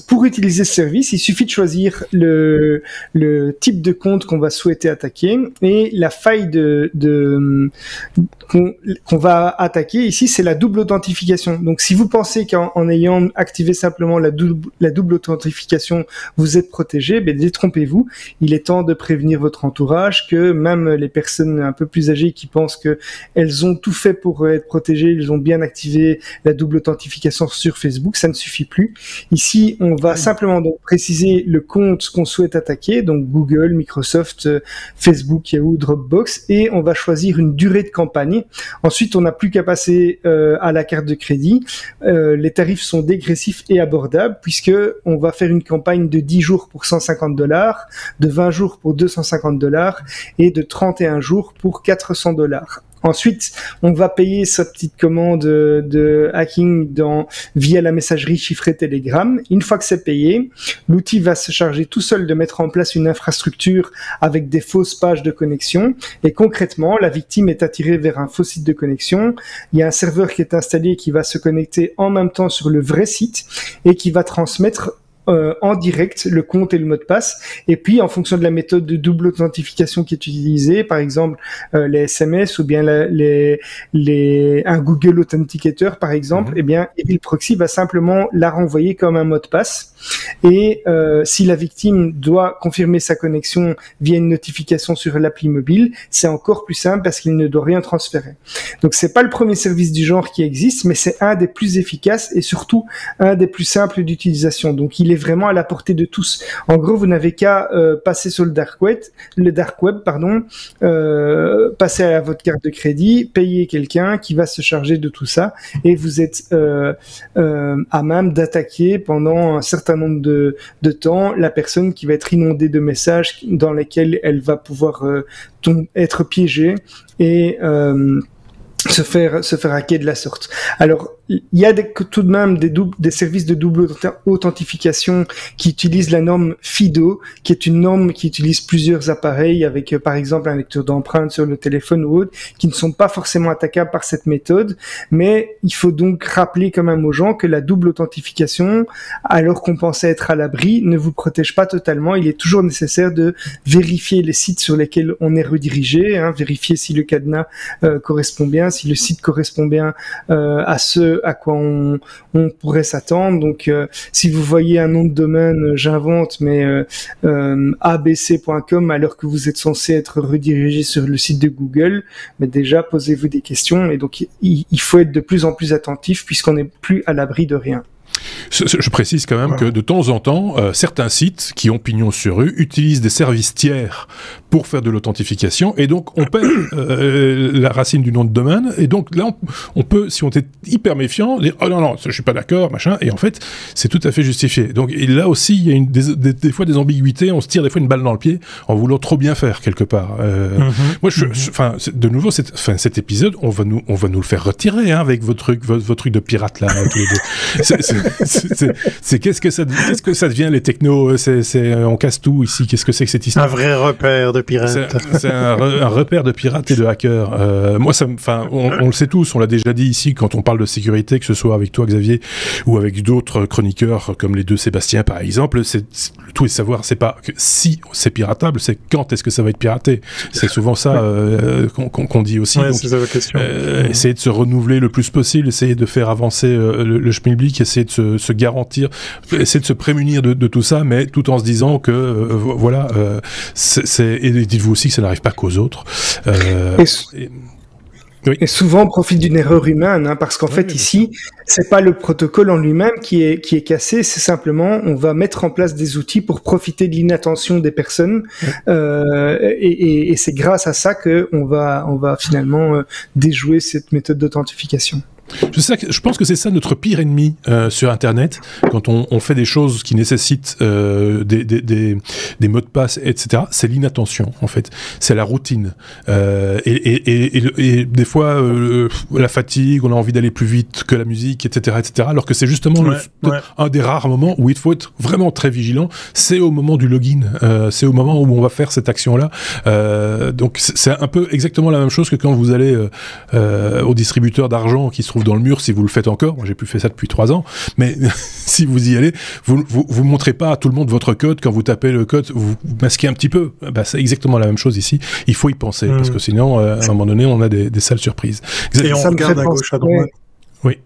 Pour utiliser ce service, il suffit de choisir le type de compte qu'on va souhaiter attaquer, et la faille qu'on va attaquer ici, c'est la double authentification. Donc si vous pensez qu'en ayant activé simplement la double authentification, vous êtes protégé, détrompez-vous. Il est temps de prévenir votre entourage que même les personnes un peu plus âgées qui pensent que elles ont tout fait pour être protégées, ils ont bien activé la double authentification sur Facebook, ça ne suffit plus. Ici, on va simplement donc préciser le compte qu'on souhaite attaquer, donc Google, Microsoft, Facebook, Yahoo, Dropbox, et on va choisir une durée de campagne. Ensuite, on n'a plus qu'à passer à la carte de crédit. Les tarifs sont dégressifs et abordables, puisque on va faire une campagne de 10 jours pour $150, de 20 jours pour $250 et de 31 jours pour $400. Ensuite, on va payer sa petite commande de hacking via la messagerie chiffrée Telegram. Une fois que c'est payé, l'outil va se charger tout seul de mettre en place une infrastructure avec des fausses pages de connexion. Et concrètement, la victime est attirée vers un faux site de connexion. Il y a un serveur qui est installé qui va se connecter en même temps sur le vrai site et qui va transmettre en direct le compte et le mot de passe, et puis en fonction de la méthode de double authentification qui est utilisée, par exemple les SMS ou bien un Google Authenticator par exemple, eh bien Evil Proxy va simplement la renvoyer comme un mot de passe, et si la victime doit confirmer sa connexion via une notification sur l'appli mobile, c'est encore plus simple parce qu'il ne doit rien transférer. Donc c'est pas le premier service du genre qui existe, mais c'est un des plus efficaces et surtout un des plus simples d'utilisation. Donc il est vraiment à la portée de tous. En gros, vous n'avez qu'à passer sur le dark web, passer à votre carte de crédit, payer quelqu'un qui va se charger de tout ça, et vous êtes à même d'attaquer pendant un certain nombre de temps la personne qui va être inondée de messages dans lesquels elle va pouvoir être piégée et se faire hacker de la sorte. Alors, il y a tout de même des services de double authentification qui utilisent la norme FIDO, qui est une norme qui utilise plusieurs appareils avec, par exemple, un lecteur d'empreintes sur le téléphone ou autre, qui ne sont pas forcément attaquables par cette méthode. Mais il faut donc rappeler quand même aux gens que la double authentification, alors qu'on pensait être à l'abri, ne vous protège pas totalement. Il est toujours nécessaire de vérifier les sites sur lesquels on est redirigé, vérifier si le cadenas correspond bien, si le site correspond bien à ce à quoi on pourrait s'attendre. Donc si vous voyez un nom de domaine, j'invente, mais abc.com, alors que vous êtes censé être redirigé sur le site de Google, mais déjà posez-vous des questions, et donc il faut être de plus en plus attentif puisqu'on n'est plus à l'abri de rien. Je précise quand même que de temps en temps, certains sites qui ont pignon sur rue utilisent des services tiers pour faire de l'authentification, et donc on paie la racine du nom de domaine, et donc là on peut, si on est hyper méfiant, dire « Oh non, je suis pas d'accord, machin », et en fait c'est tout à fait justifié. Donc et là aussi il y a des fois des ambiguïtés, on se tire des fois une balle dans le pied en voulant trop bien faire quelque part. Moi de nouveau cet épisode on va nous le faire retirer avec vos trucs de pirates là tous les deux. Qu'est-ce que ça devient les technos, on casse tout ici, qu'est-ce que c'est que cette histoire? Un vrai repère de pirates. C'est un repère de pirates et de hackers. Moi, on le sait tous, on l'a déjà dit ici quand on parle de sécurité, que ce soit avec toi Xavier ou avec d'autres chroniqueurs comme les deux Sébastien par exemple, le tout est de savoir, c'est pas que si c'est piratable, c'est quand est-ce que ça va être piraté. C'est souvent ça qu'on dit aussi. Ouais, donc, c'est ça la question. Essayer de se renouveler le plus possible, essayer de faire avancer le schmilblick, essayer de se garantir, essayer de se prémunir de tout ça, mais tout en se disant que c'est et dites-vous aussi que ça n'arrive pas qu'aux autres. Oui. Et souvent, on profite d'une erreur humaine, hein, parce qu'en fait, ici, c'est pas le protocole en lui-même qui est cassé, c'est simplement, on va mettre en place des outils pour profiter de l'inattention des personnes, et c'est grâce à ça que on va finalement déjouer cette méthode d'authentification. Je pense que c'est ça notre pire ennemi sur Internet, quand on fait des choses qui nécessitent des mots de passe, etc. C'est l'inattention, en fait. C'est la routine. Et des fois, la fatigue, on a envie d'aller plus vite que la musique, etc. Alors que c'est justement un des rares moments où il faut être vraiment très vigilant. C'est au moment du login. C'est au moment où on va faire cette action-là. Donc c'est un peu exactement la même chose que quand vous allez au distributeur d'argent qui se trouve dans le mur, si vous le faites encore. Moi, j'ai plus fait ça depuis 3 ans, mais si vous y allez, vous montrez pas à tout le monde votre code. Quand vous tapez le code, vous masquez un petit peu. Bah, c'est exactement la même chose ici. Il faut y penser, parce que sinon, à un moment donné, on a des sales surprises. Et on regarde à gauche, à droite. Oui,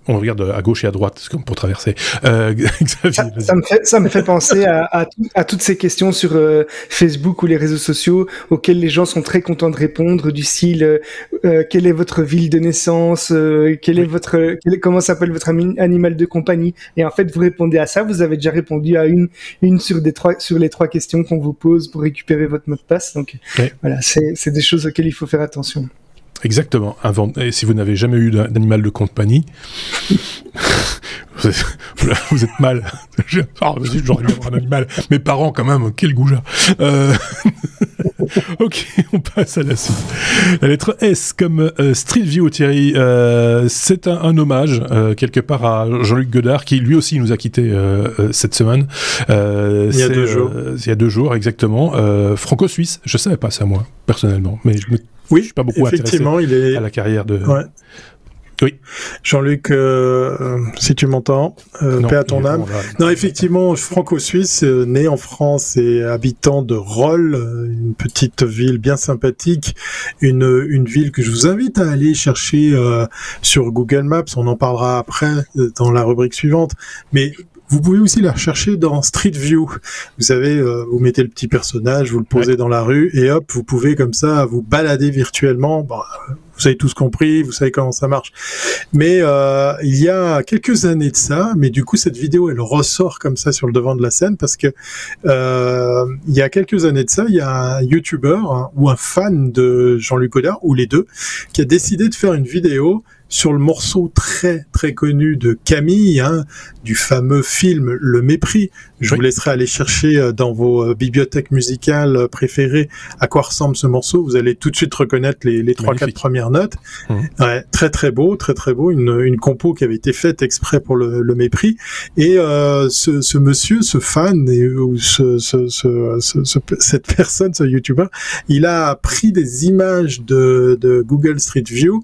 on regarde à gauche et à droite, comme pour traverser. Xavier, ça me fait penser à toutes ces questions sur Facebook ou les réseaux sociaux auxquelles les gens sont très contents de répondre, du style quelle est votre ville de naissance, comment s'appelle votre animal de compagnie, et en fait vous répondez à ça, vous avez déjà répondu à une sur les 3 questions qu'on vous pose pour récupérer votre mot de passe. Donc voilà, c'est des choses auxquelles il faut faire attention. Exactement. Et si vous n'avez jamais eu d'animal de compagnie, vous êtes mal. Vas-y, j'aurais dû avoir un animal. Mes parents, quand même, quel goujat. Ok, on passe à la suite. La lettre S comme Street View, Thierry. C'est un hommage, quelque part, à Jean-Luc Godard, qui lui aussi nous a quittés cette semaine. Il y a 2 jours. Il y a 2 jours, exactement. Franco-suisse. Je savais pas ça, moi, personnellement. Mais je suis pas beaucoup intéressé à la carrière de... Ouais. Oui. Jean-Luc, si tu m'entends, paix à ton âme. Non, effectivement, franco-suisse, né en France et habitant de Rolle, une petite ville bien sympathique, une ville que je vous invite à aller chercher sur Google Maps. On en parlera après dans la rubrique suivante. Mais vous pouvez aussi la rechercher dans Street View. Vous savez, vous mettez le petit personnage, vous le posez dans la rue, et hop, vous pouvez comme ça vous balader virtuellement. Bon, vous avez tous compris, vous savez comment ça marche. Mais il y a quelques années de ça, mais du coup cette vidéo elle ressort comme ça sur le devant de la scène parce que il y a quelques années de ça, il y a un YouTuber ou un fan de Jean-Luc Godard, ou les deux, qui a décidé de faire une vidéo sur le morceau très très connu de Camille, du fameux film Le Mépris. Je vous laisserai aller chercher dans vos bibliothèques musicales préférées à quoi ressemble ce morceau. Vous allez tout de suite reconnaître les 3-4 premières notes. Ouais, très très beau, une compo qui avait été faite exprès pour le Mépris. Et ce monsieur, ce fan, ou cette personne, ce YouTuber, il a pris des images de Google Street View,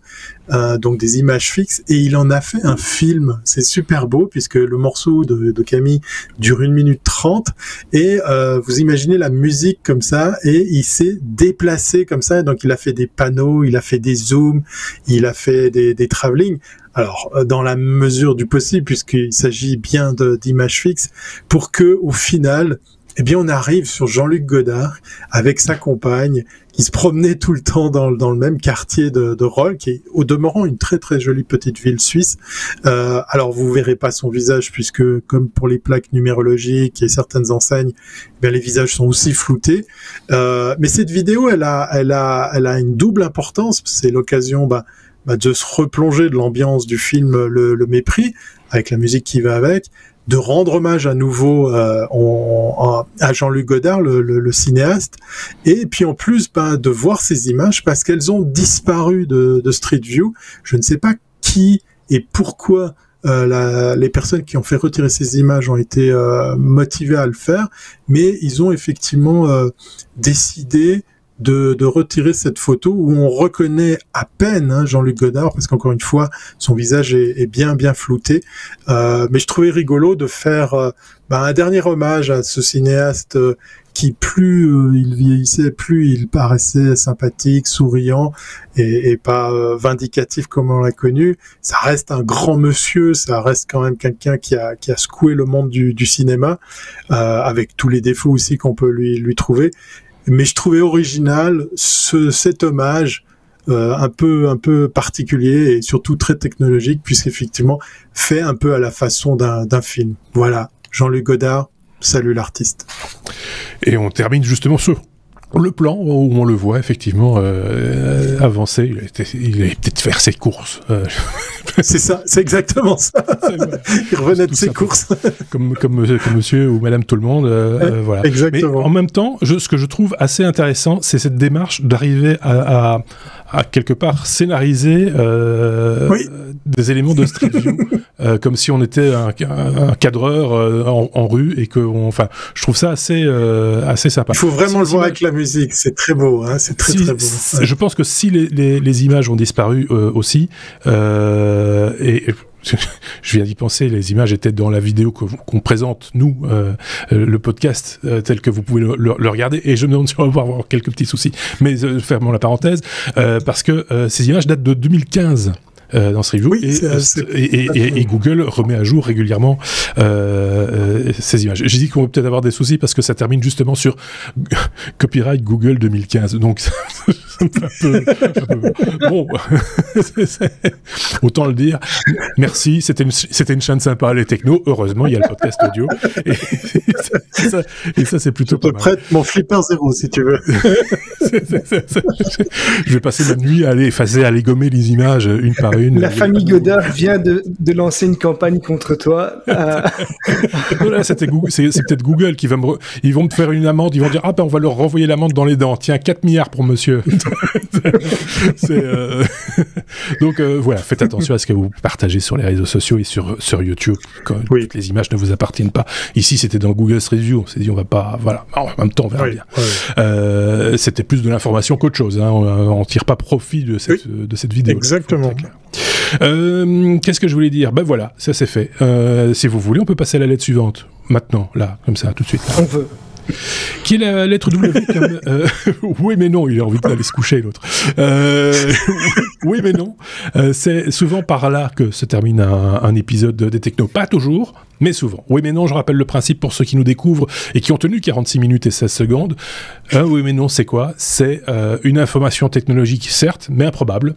donc des images fixes, et il en a fait un film. C'est super beau puisque le morceau de Camille dure 1 minute 30, et vous imaginez la musique comme ça, et il s'est déplacé comme ça, donc il a fait des panneaux, il a fait des zooms, il a fait des travelling. Alors, dans la mesure du possible, puisqu'il s'agit bien d'images fixes, pour que, au final, eh bien, on arrive sur Jean-Luc Godard avec sa compagne, qui se promenait tout le temps dans le même quartier de Rolle, qui est au demeurant une très très jolie petite ville suisse. Alors, vous verrez pas son visage, puisque comme pour les plaques numérologiques et certaines enseignes, eh bien, les visages sont aussi floutés. Mais cette vidéo, elle a une double importance. C'est l'occasion, de se replonger de l'ambiance du film Le Mépris, avec la musique qui va avec, de rendre hommage à nouveau à Jean-Luc Godard, le cinéaste, et puis en plus de voir ces images, parce qu'elles ont disparu de Street View. Je ne sais pas qui et pourquoi les personnes qui ont fait retirer ces images ont été motivées à le faire, mais ils ont effectivement décidé de retirer cette photo où on reconnaît à peine Jean-Luc Godard, parce qu'encore une fois son visage est bien flouté, mais je trouvais rigolo de faire un dernier hommage à ce cinéaste qui plus il vieillissait, plus il paraissait sympathique, souriant et pas vindicatif comme on l'a connu. Ça reste un grand monsieur, ça reste quand même quelqu'un qui a secoué le monde du cinéma, avec tous les défauts aussi qu'on peut lui trouver. Mais je trouvais original cet hommage un peu particulier et surtout très technologique, puisqu'effectivement fait un peu à la façon d'un film. Voilà, Jean-Luc Godard, salut l'artiste. Et on termine justement sur le plan où on le voit effectivement avancer. Il allait peut-être faire ses courses. C'est ça, c'est exactement ça. Il revenait de ses courses. comme monsieur ou madame tout le monde. Voilà. Exactement. Mais en même temps, ce que je trouve assez intéressant, c'est cette démarche d'arriver à quelque part scénariser des éléments de Street View comme si on était un cadreur en rue et que je trouve ça assez sympa. Il faut vraiment le voir avec la musique, c'est très beau, hein, c'est très beau. Je pense que si les images ont disparu aussi et je viens d'y penser, les images étaient dans la vidéo qu'on présente, nous, le podcast, tel que vous pouvez le regarder, et je me demande si on va avoir quelques petits soucis, mais fermons la parenthèse, parce que ces images datent de 2015. Dans Street View, et Google remet à jour régulièrement ces images. J'ai dit qu'on va peut-être avoir des soucis parce que ça termine justement sur copyright Google 2015, donc ça me fait un peu bon, autant le dire. Merci, c'était une chaîne sympa, les technos. Heureusement, il y a le podcast audio, et ça c'est plutôt pas mal. Je te prête mon Flipper 0 si tu veux. Je vais passer ma nuit à aller gommer les images une par une. La famille Godard vient de lancer une campagne contre toi. Là, c'est peut-être Google qui va ils vont me faire une amende, ils vont dire on va leur renvoyer l'amende dans les dents. Tiens, 4 milliards pour monsieur. Donc voilà, faites attention à ce que vous partagez sur les réseaux sociaux et sur YouTube quand toutes les images ne vous appartiennent pas. Ici, c'était dans Google Street View. On s'est dit on va pas, voilà. En même temps, on verra bien. C'était plus de l'information qu'autre chose. Hein. On tire pas profit de cette vidéo. Exactement. Qu'est-ce que je voulais dire ? Ben voilà, ça c'est fait. Si vous voulez, on peut passer à la lettre suivante. Maintenant, là, comme ça, tout de suite. Là. On veut. Qui est la lettre W comme, oui mais non, il a envie d'aller se coucher l'autre. Oui mais non. C'est souvent par là que se termine un épisode des Technos. Pas toujours, mais souvent. Oui mais non, je rappelle le principe pour ceux qui nous découvrent et qui ont tenu 46 minutes et 16 secondes. Oui mais non, c'est quoi ? C'est une information technologique, certes, mais improbable.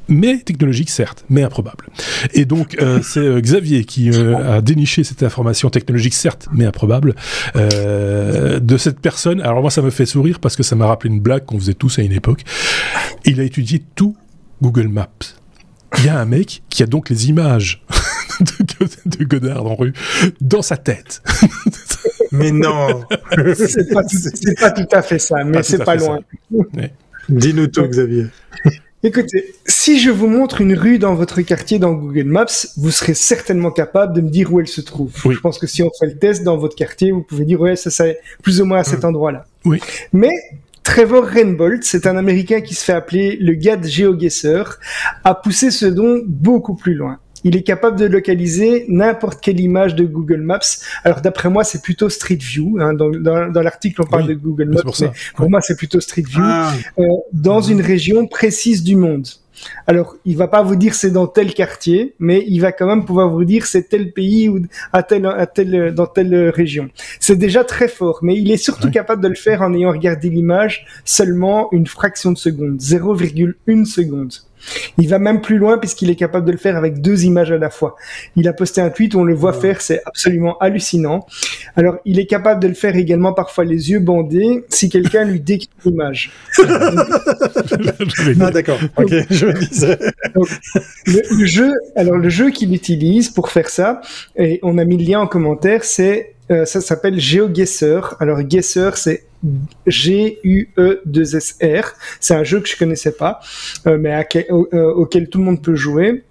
Mais technologique, certes, mais improbable. Et donc, c'est Xavier qui a déniché cette information technologique, certes, mais improbable, de cette personne. Alors moi, ça me fait sourire parce que ça m'a rappelé une blague qu'on faisait tous à une époque. Il a étudié tout Google Maps. Il y a un mec qui a donc les images de Godard en rue dans sa tête. Mais non. C'est pas tout à fait ça, mais c'est pas loin. Ouais. Dis-nous tout, Xavier. Écoutez, si je vous montre une rue dans votre quartier dans Google Maps, vous serez certainement capable de me dire où elle se trouve. Oui. Je pense que si on fait le test dans votre quartier, vous pouvez dire ouais, ça c'est plus ou moins à cet endroit-là. Oui. Mais Trevor Reinbold, c'est un Américain qui se fait appeler le GAD GeoGuessr, a poussé ce don beaucoup plus loin. Il est capable de localiser n'importe quelle image de Google Maps. Alors d'après moi, c'est plutôt Street View. Hein. Dans l'article, on parle de Google Maps, mais pour moi, c'est plutôt Street View. Dans une région précise du monde. Alors, il va pas vous dire c'est dans tel quartier, mais il va quand même pouvoir vous dire c'est tel pays ou dans telle région. C'est déjà très fort, mais il est surtout capable de le faire en ayant regardé l'image seulement une fraction de seconde, 0,1 seconde. Il va même plus loin puisqu'il est capable de le faire avec 2 images à la fois. Il a posté un tweet où on le voit faire, c'est absolument hallucinant. Alors, il est capable de le faire également parfois les yeux bandés si quelqu'un lui décrit l'image. Ah d'accord, ok, je me disais. Donc, le jeu qu'il utilise pour faire ça, et on a mis le lien en commentaire, ça s'appelle GeoGuessr. Alors, Guessr, c'est G-U-E-2-S-R. C'est un jeu que je connaissais pas, mais auquel tout le monde peut jouer.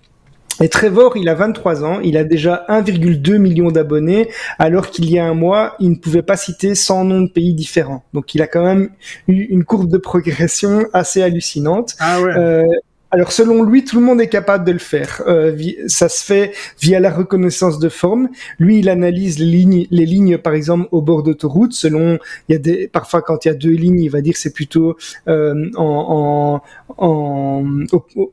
Et Trevor, il a 23 ans, il a déjà 1,2 million d'abonnés, alors qu'il y a un mois, il ne pouvait pas citer 100 noms de pays différents. Donc, il a quand même eu une courbe de progression assez hallucinante. Ah ouais. Alors, selon lui, tout le monde est capable de le faire. Ça se fait via la reconnaissance de forme. Lui, il analyse les lignes, par exemple, au bord d'autoroute. Parfois, quand il y a 2 lignes, il va dire que c'est plutôt au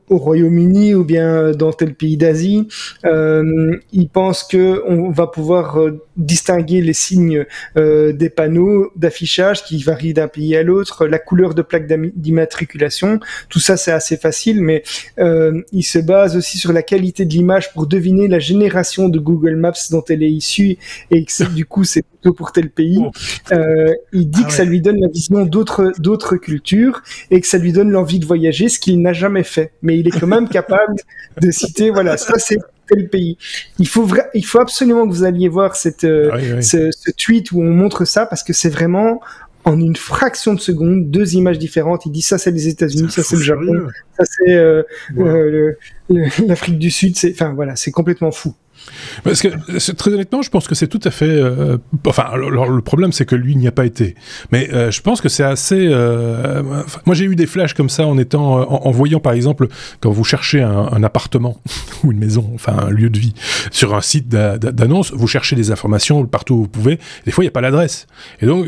Royaume-Uni ou bien dans tel pays d'Asie. Il pense que on va pouvoir distinguer les signes des panneaux d'affichage qui varient d'un pays à l'autre, la couleur de plaque d'immatriculation, tout ça c'est assez facile, mais il se base aussi sur la qualité de l'image pour deviner la génération de Google Maps dont elle est issue et que du coup c'est plutôt pour tel pays. Il dit que ça lui donne la vision d'autres cultures et que ça lui donne l'envie de voyager, ce qu'il n'a jamais fait. Mais il est quand même capable de citer, voilà, ça c'est tel pays. Il faut absolument que vous alliez voir ce tweet où on montre ça parce que c'est vraiment en une fraction de seconde, 2 images différentes. Il dit ça c'est les États-Unis, ça c'est le Japon, ça c'est l'Afrique du Sud. C'est complètement fou. Parce que, très honnêtement, je pense que c'est tout à fait... alors, le problème, c'est que lui n'y a pas été. Mais je pense que c'est assez... moi, j'ai eu des flashs comme ça en voyant, par exemple, quand vous cherchez un appartement ou une maison, enfin un lieu de vie, sur un site d'annonce, vous cherchez des informations partout où vous pouvez. Des fois, il n'y a pas l'adresse. Et donc,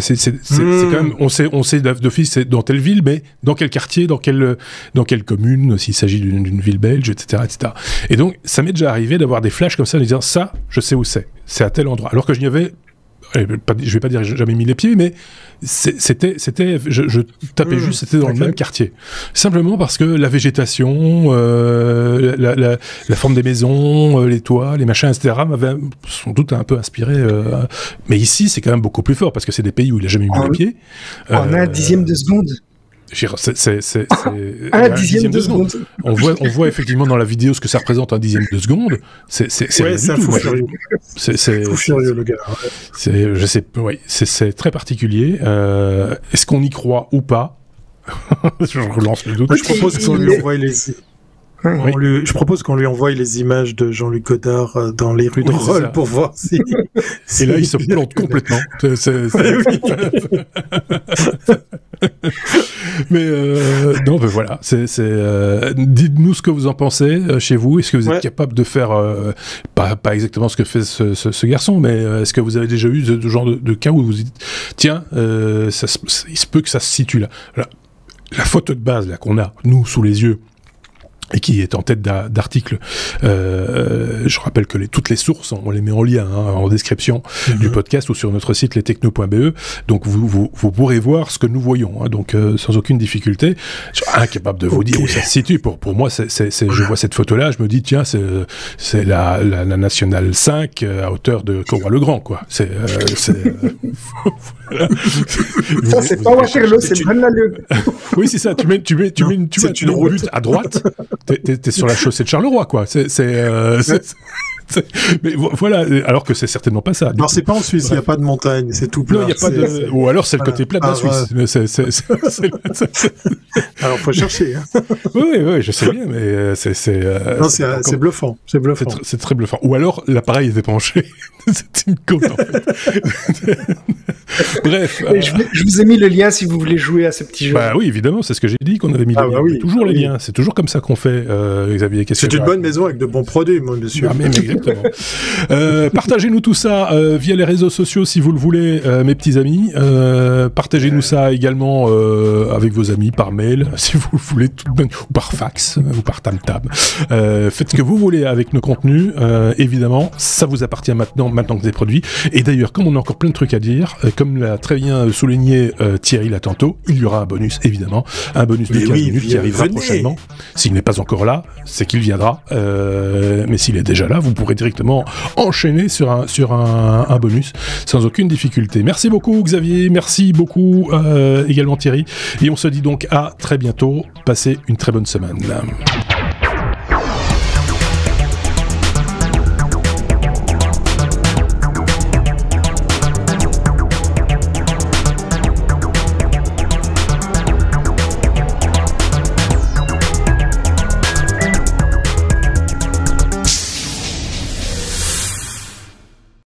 c'est quand même... On sait d'office dans telle ville, mais dans quel quartier, dans quelle commune, s'il s'agit d'une ville belge, etc., etc. Et donc, ça m'est déjà arrivé d'avoir des flashs comme ça en disant ça, je sais où c'est à tel endroit. Alors que je n'y avais, je vais pas dire jamais mis les pieds, mais je tapais juste, c'était dans le même quartier. Simplement parce que la végétation, la forme des maisons, les toits, les machins, etc. m'avaient sans doute un peu inspiré. Mais ici, c'est quand même beaucoup plus fort parce que c'est des pays où il a jamais mis les pieds. On a un dixième de seconde. C'est un dixième de seconde. On voit effectivement dans la vidéo ce que ça représente un dixième de seconde. C'est un fou furieux. C'est fou furieux le gars. Je sais, oui, c'est très particulier. Est-ce qu'on y croit ou pas? Je relance le doute. Moi, je propose qu'on lui envoie je propose qu'on lui envoie les images de Jean-Luc Godard dans les rues de Rolle pour voir si... Et là, il se plante complètement. Mais non, ben voilà. Dites-nous ce que vous en pensez chez vous. Est-ce que vous êtes capable de faire pas exactement ce que fait ce garçon, mais est-ce que vous avez déjà eu ce genre de cas où vous dites tiens, il se peut que ça se situe là. La photo de base là qu'on a nous sous les yeux, et qui est en tête d'article. Je rappelle que toutes les sources, on les met en lien en description du podcast ou sur notre site lestechno.be. Donc vous pourrez voir ce que nous voyons, donc sans aucune difficulté. Je suis incapable de vous dire où ça se situe. Pour moi, je vois cette photo-là, je me dis tiens, c'est la Nationale 5 à hauteur de Courroy-le-Grand, quoi. Ça, c'est pas Waterloo, c'est Braine-l'Alleud. Oui, c'est ça. Tu mets une route à droite. T'es sur la chaussée de Charleroi, quoi. Mais voilà, alors que c'est certainement pas ça. Alors c'est pas en Suisse, il n'y a pas de montagne, c'est tout plat. Non, y a pas ou alors c'est le côté plat de la Suisse. Alors faut chercher. Hein. Oui, je sais bien, mais non, c'est bluffant. C'est très bluffant. Ou alors l'appareil était penché. C'est une côte, en fait. Bref. Je vous ai mis le lien si vous voulez jouer à ce petit jeu. Bah oui, évidemment, c'est ce que j'ai dit qu'on avait mis le lien. Oui, toujours les liens. C'est toujours comme ça qu'on fait, Xavier. C'est une bonne maison avec de bons produits, mon monsieur. Ah, mais exactement. Partagez-nous tout ça via les réseaux sociaux si vous le voulez, mes petits amis. Partagez-nous ça également avec vos amis par mail, si vous le voulez, ou par fax, ou par tam-tam. Faites ce que vous voulez avec nos contenus. Évidemment, ça vous appartient maintenant que c'est produit. Et d'ailleurs, comme on a encore plein de trucs à dire, comme l'a très bien souligné Thierry là tantôt, il y aura un bonus, évidemment. Un bonus de 15 minutes qui arrivera prochainement. S'il n'est pas encore là, c'est qu'il viendra. Mais s'il est déjà là, vous pourrez directement enchaîner sur un bonus sans aucune difficulté. Merci beaucoup Xavier, merci beaucoup également Thierry. Et on se dit donc à très bientôt. Passez une très bonne semaine.